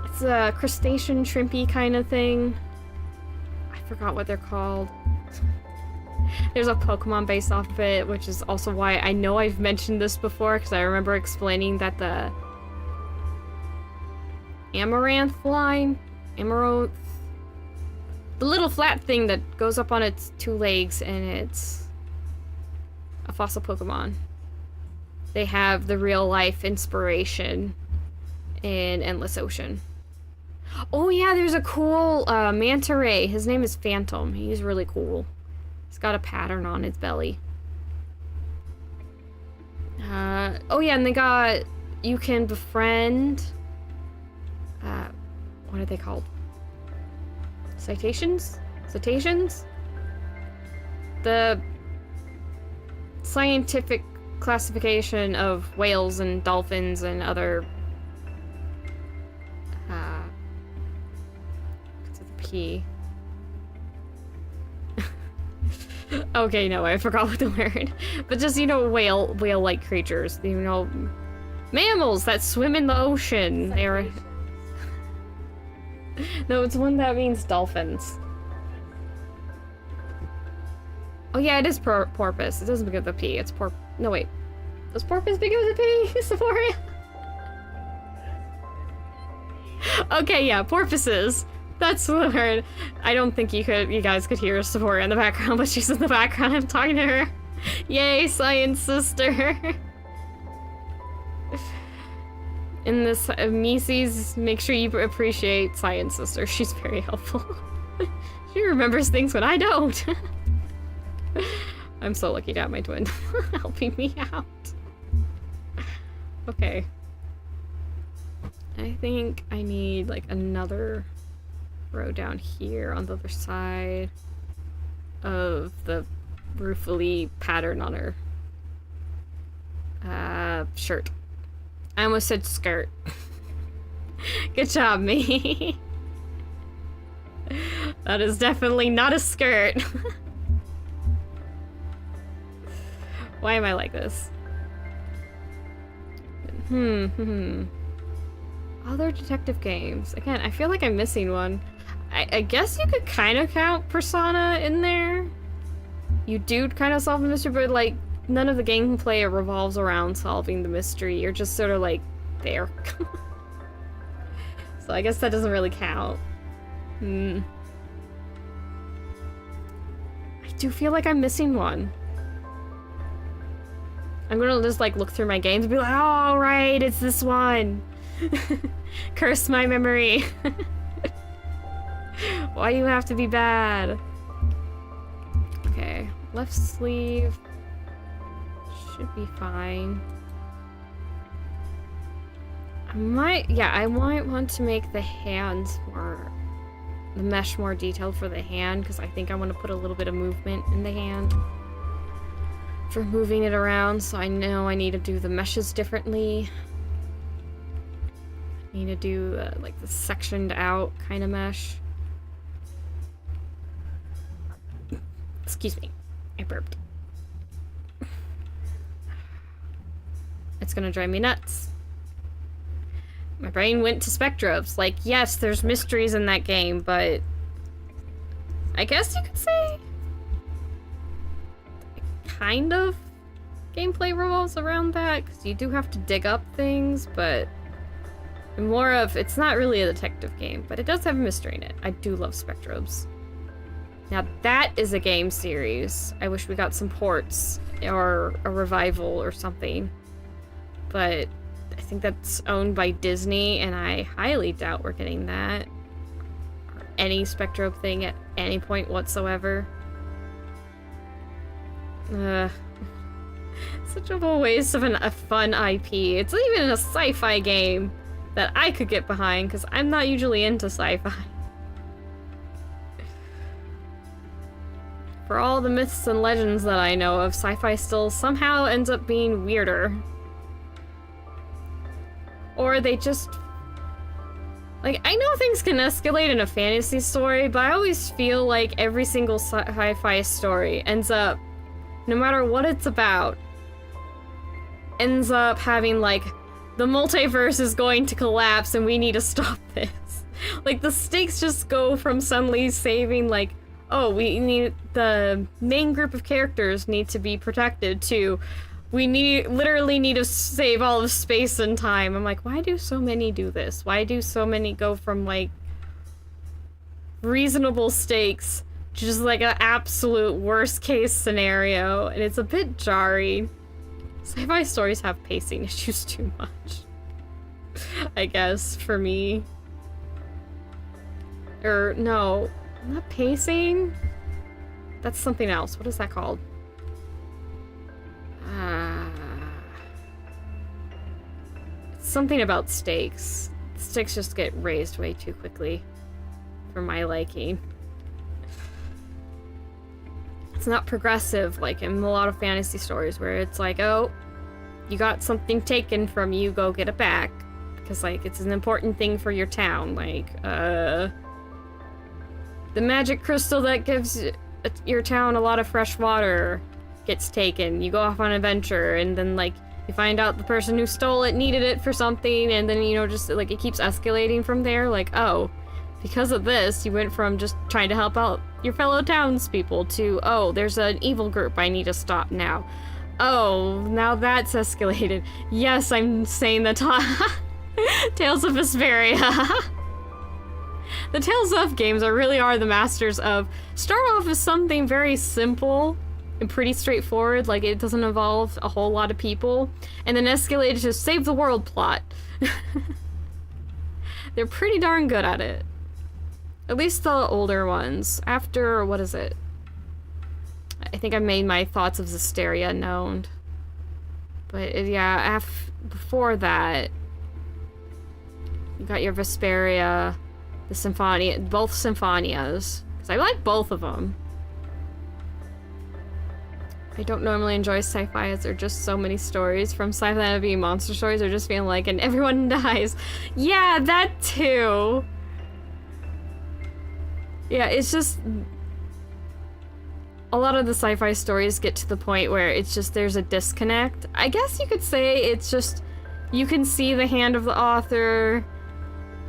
It's a crustacean, shrimpy kind of thing. I forgot what they're called. There's a Pokemon based off of it, which is also why I know I've mentioned this before, because I remember explaining that the Amaranth line? Amaranth? The little flat thing that goes up on its two legs, and it's a fossil Pokemon. They have the real life inspiration in Endless Ocean. Oh yeah, there's a cool manta ray. His name is Phantom. He's really cool. He's got a pattern on his belly. Oh yeah, and they got... You can befriend... what are they called? Cetaceans? Cetaceans? The scientific classification of whales and dolphins and other... What's with the P? Okay, no, I forgot what the word. But just, you know, whale-like creatures. You know, mammals that swim in the ocean. They're... No, it's one that means dolphins. Oh yeah, it is porpoise. It doesn't begin with a P. It's No, wait. Does porpoise begin with a P? Sephora? Okay, yeah, porpoises. That's the word. I don't think you guys could hear Sephora in the background, but she's in the background. I'm talking to her. Yay, science sister. In this Mises, make sure you appreciate Science Sister. She's very helpful. She remembers things when I don't. I'm so lucky to have my twin helping me out. Okay. I think I need like another row down here on the other side of the roofly pattern on her shirt. I almost said skirt. Good job, me. That is definitely not a skirt. Why am I like this? Other detective games. Again, I feel like I'm missing one. I guess you could kind of count Persona in there. You do kind of solve the mystery, but like, none of the gameplay revolves around solving the mystery. You're just sort of like there. So I guess that doesn't really count. I do feel like I'm missing one. I'm gonna just like look through my games and be like, oh right, it's this one. Curse my memory. Why do you have to be bad? Okay, left sleeve. Should be fine. I might want to make the hands more, the mesh more detailed for the hand, because I think I want to put a little bit of movement in the hand for moving it around, so I know I need to do the meshes differently. I need to do like the sectioned out kind of mesh. Excuse me, I burped. It's gonna drive me nuts. My brain went to Spectrobes. Like, yes, there's mysteries in that game, but I guess you could say kind of gameplay revolves around that, because you do have to dig up things, but more of, it's not really a detective game, but it does have a mystery in it. I do love Spectrobes. Now that is a game series. I wish we got some ports or a revival or something, but I think that's owned by Disney, and I highly doubt we're getting that or any Spectrobe thing at any point whatsoever. Such a waste of a fun IP. It's even a sci-fi game that I could get behind, because I'm not usually into sci-fi. For all the myths and legends that I know of, sci-fi still somehow ends up being weirder. Or they just... Like, I know things can escalate in a fantasy story, but I always feel like every single sci-fi story ends up, no matter what it's about, ends up having, like, the multiverse is going to collapse and we need to stop this. Like, the stakes just go from suddenly saving, like, oh, we need, the main group of characters need to be protected, to we literally need to save all of space and time. I'm like, why do so many do this? Why do so many go from, like, reasonable stakes to just, like, an absolute worst case scenario? And it's a bit jarring. Sci-fi stories have pacing issues too much, I guess, for me. Or, no, not pacing. That's something else. What is that called? It's something about stakes. Stakes just get raised way too quickly for my liking. It's not progressive like in a lot of fantasy stories where it's like, oh, you got something taken from you, go get it back. Because, like, it's an important thing for your town. Like, the magic crystal that gives your town a lot of fresh water gets taken. You go off on an adventure, and then, like, you find out the person who stole it needed it for something, and then, you know, just, like, it keeps escalating from there. Like, oh, because of this, you went from just trying to help out your fellow townspeople to, oh, there's an evil group I need to stop now. Oh, now that's escalated. Yes, I'm saying the Tales of Vesperia. The Tales of games really are the masters of start off as something very simple and pretty straightforward, like it doesn't involve a whole lot of people, and then escalate to save the world plot. They're pretty darn good at it. At least the older ones. After, what is it? I think I made my thoughts of Zestiria known. But yeah, before that, you got your Vesperia, the Symphonia, both Symphonias. Because I like both of them. I don't normally enjoy sci-fi as there are just so many stories from sci-fi that being monster stories or just feeling like, and everyone dies. Yeah, that too. Yeah, it's just... A lot of the sci-fi stories get to the point where it's just there's a disconnect. I guess you could say it's just... You can see the hand of the author.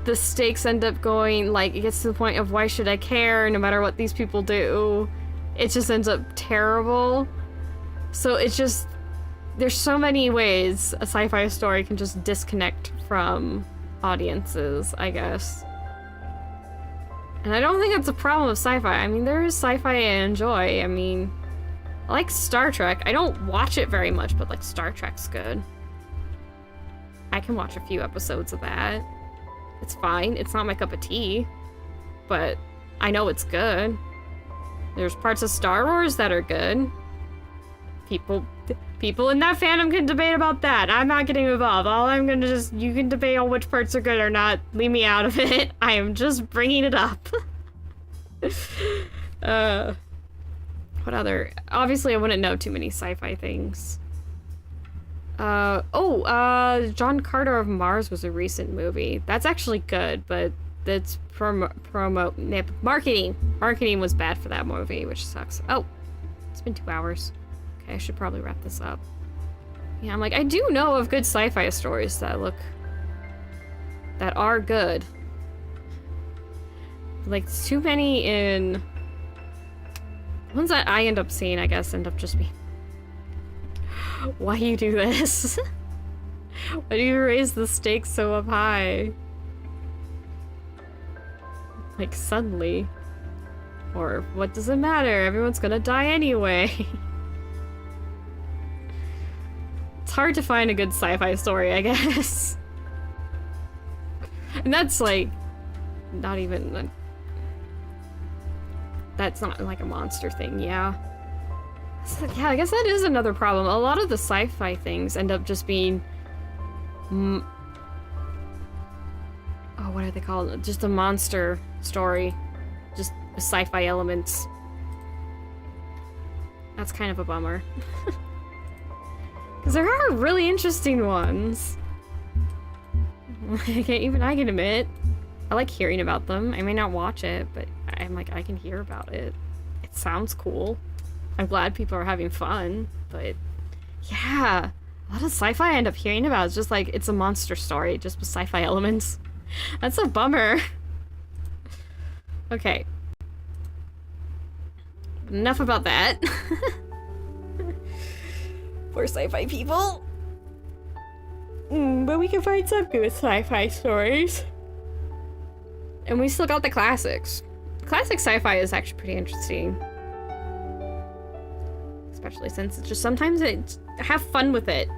The stakes end up going, like, it gets to the point of why should I care no matter what these people do. It just ends up terrible. So it's just... There's so many ways a sci-fi story can just disconnect from audiences, I guess. And I don't think that's a problem with sci-fi. I mean, there is sci-fi I enjoy. I mean, I like Star Trek. I don't watch it very much, but, like, Star Trek's good. I can watch a few episodes of that. It's fine. It's not my cup of tea. But I know it's good. There's parts of Star Wars that are good. People in that fandom can debate about that. I'm not getting involved. All I'm gonna just... You can debate on which parts are good or not. Leave me out of it. I am just bringing it up. What other... Obviously, I wouldn't know too many sci-fi things. John Carter of Mars was a recent movie. That's actually good, but that's marketing. Marketing was bad for that movie, which sucks. Oh, it's been 2 hours. Okay, I should probably wrap this up. Yeah, I'm like, I do know of good sci-fi stories that are good. Like, too many in... The ones that I end up seeing, I guess, end up just being... Why you do this? Why do you raise the stakes so up high? Like, suddenly. Or, what does it matter? Everyone's gonna die anyway. It's hard to find a good sci-fi story, I guess. And that's, like, not even... That's not, like, a monster thing, yeah. So, yeah, I guess that is another problem. A lot of the sci-fi things end up just being... oh, what are they called? Just a monster story. Just sci-fi elements. That's kind of a bummer. Because there are really interesting ones. Even I can admit. I like hearing about them. I may not watch it, but I'm like, I can hear about it. It sounds cool. I'm glad people are having fun, but yeah, a lot of sci-fi I end up hearing about is just like, it's a monster story, just with sci-fi elements. That's a bummer. Okay. Enough about that. Poor sci-fi people. But we can find some good sci-fi stories. And we still got the classics. Classic sci-fi is actually pretty interesting. Especially since it's just sometimes have fun with it.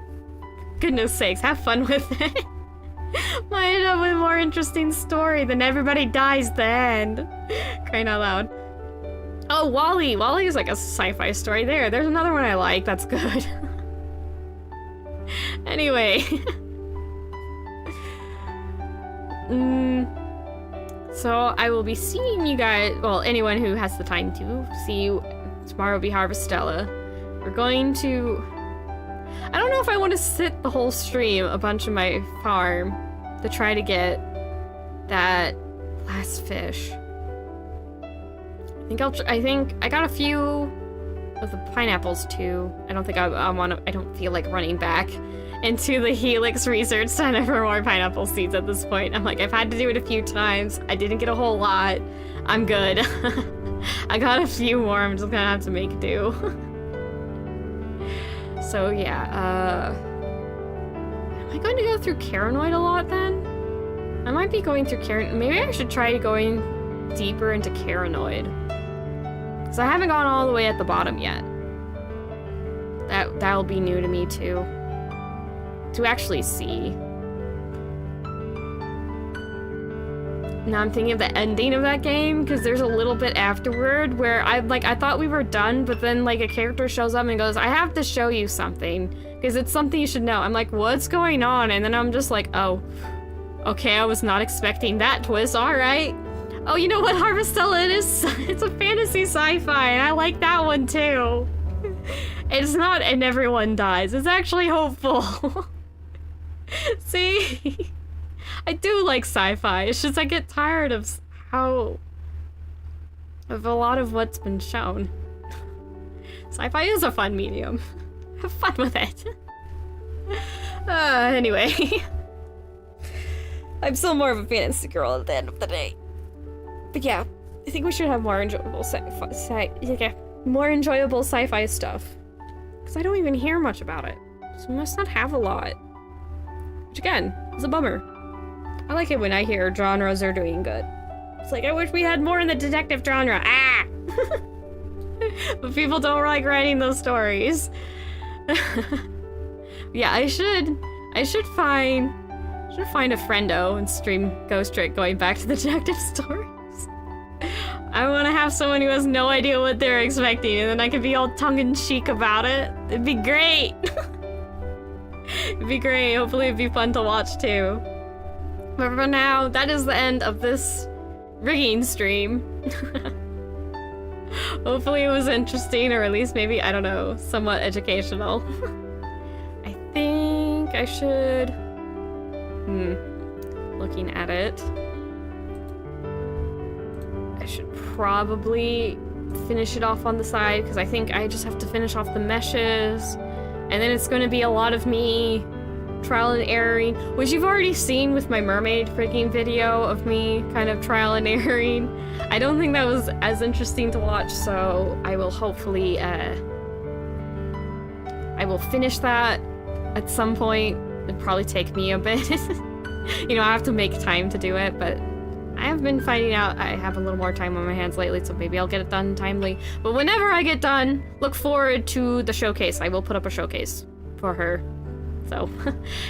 Goodness sakes, have fun with it. Might end up with a more interesting story than everybody dies at the end. Crying out loud. Oh, Wall-E. Wall-E is like a sci-fi story there. There's another one I like that's good. Anyway. So I will be seeing you guys, well, anyone who has the time to see you. Tomorrow will be Harvestella. We're going to... I don't know if I want to sit the whole stream a bunch of my farm to try to get that last fish. I think I got a few of the pineapples too. I don't think I don't feel like running back into the Helix Research Center for more pineapple seeds at this point. I'm like, I've had to do it a few times. I didn't get a whole lot. I'm good. I got a few more. I'm just gonna have to make do. So yeah, am I going to go through Caranoid a lot then? I might be going through Caranoid. Maybe I should try going deeper into Caranoid. Because I haven't gone all the way at the bottom yet. That'll be new to me too. To actually see. Now I'm thinking of the ending of that game, because there's a little bit afterward where I thought we were done, but then like a character shows up and goes, I have to show you something, because it's something you should know. I'm like, what's going on? And then I'm just like, oh, okay, I was not expecting that twist, alright. Oh, you know what, Harvestella, it's a fantasy sci-fi, and I like that one too. It's not and everyone dies, it's actually hopeful. See? I do like sci-fi, it's just I get tired of a lot of what's been shown. Sci-fi is a fun medium. Have fun with it. Anyway. I'm still more of a fantasy girl at the end of the day. But yeah, I think we should have more enjoyable sci-fi stuff. Because I don't even hear much about it. So we must not have a lot. Which again, is a bummer. I like it when I hear genres are doing good. It's like, I wish we had more in the detective genre. Ah! But people don't like writing those stories. Yeah, I should find a friendo and stream Ghost Trick going back to the detective stories. I want to have someone who has no idea what they're expecting, and then I could be all tongue-in-cheek about it. It'd be great. It'd be great. Hopefully it'd be fun to watch too. But for now, that is the end of this rigging stream. Hopefully it was interesting, or at least maybe, I don't know, somewhat educational. I think I should... Looking at it, I should probably finish it off on the side, because I think I just have to finish off the meshes, and then it's going to be a lot of me trial and erroring, which you've already seen with my mermaid freaking video of me kind of trial and erroring. I don't think that was as interesting to watch, so I will hopefully, I will finish that at some point. It'll probably take me a bit. You know, I have to make time to do it, but I have been finding out I have a little more time on my hands lately, so maybe I'll get it done timely. But whenever I get done, look forward to the showcase. I will put up a showcase for her. So,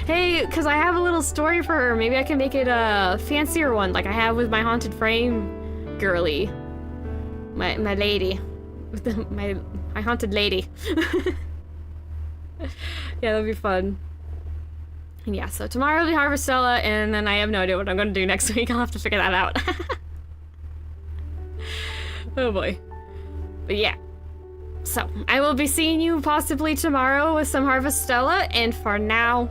hey, because I have a little story for her. Maybe I can make it a fancier one, like I have with my haunted frame girly. My lady. With my haunted lady. Yeah, that'd be fun. And yeah, so tomorrow will be Harvestella, and then I have no idea what I'm gonna do next week. I'll have to figure that out. Oh boy. But yeah. So, I will be seeing you possibly tomorrow with some Harvestella, and for now,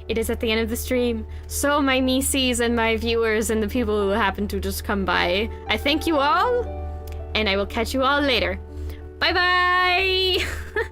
it is at the end of the stream. So my nieces and my viewers and the people who happen to just come by, I thank you all, and I will catch you all later. Bye bye!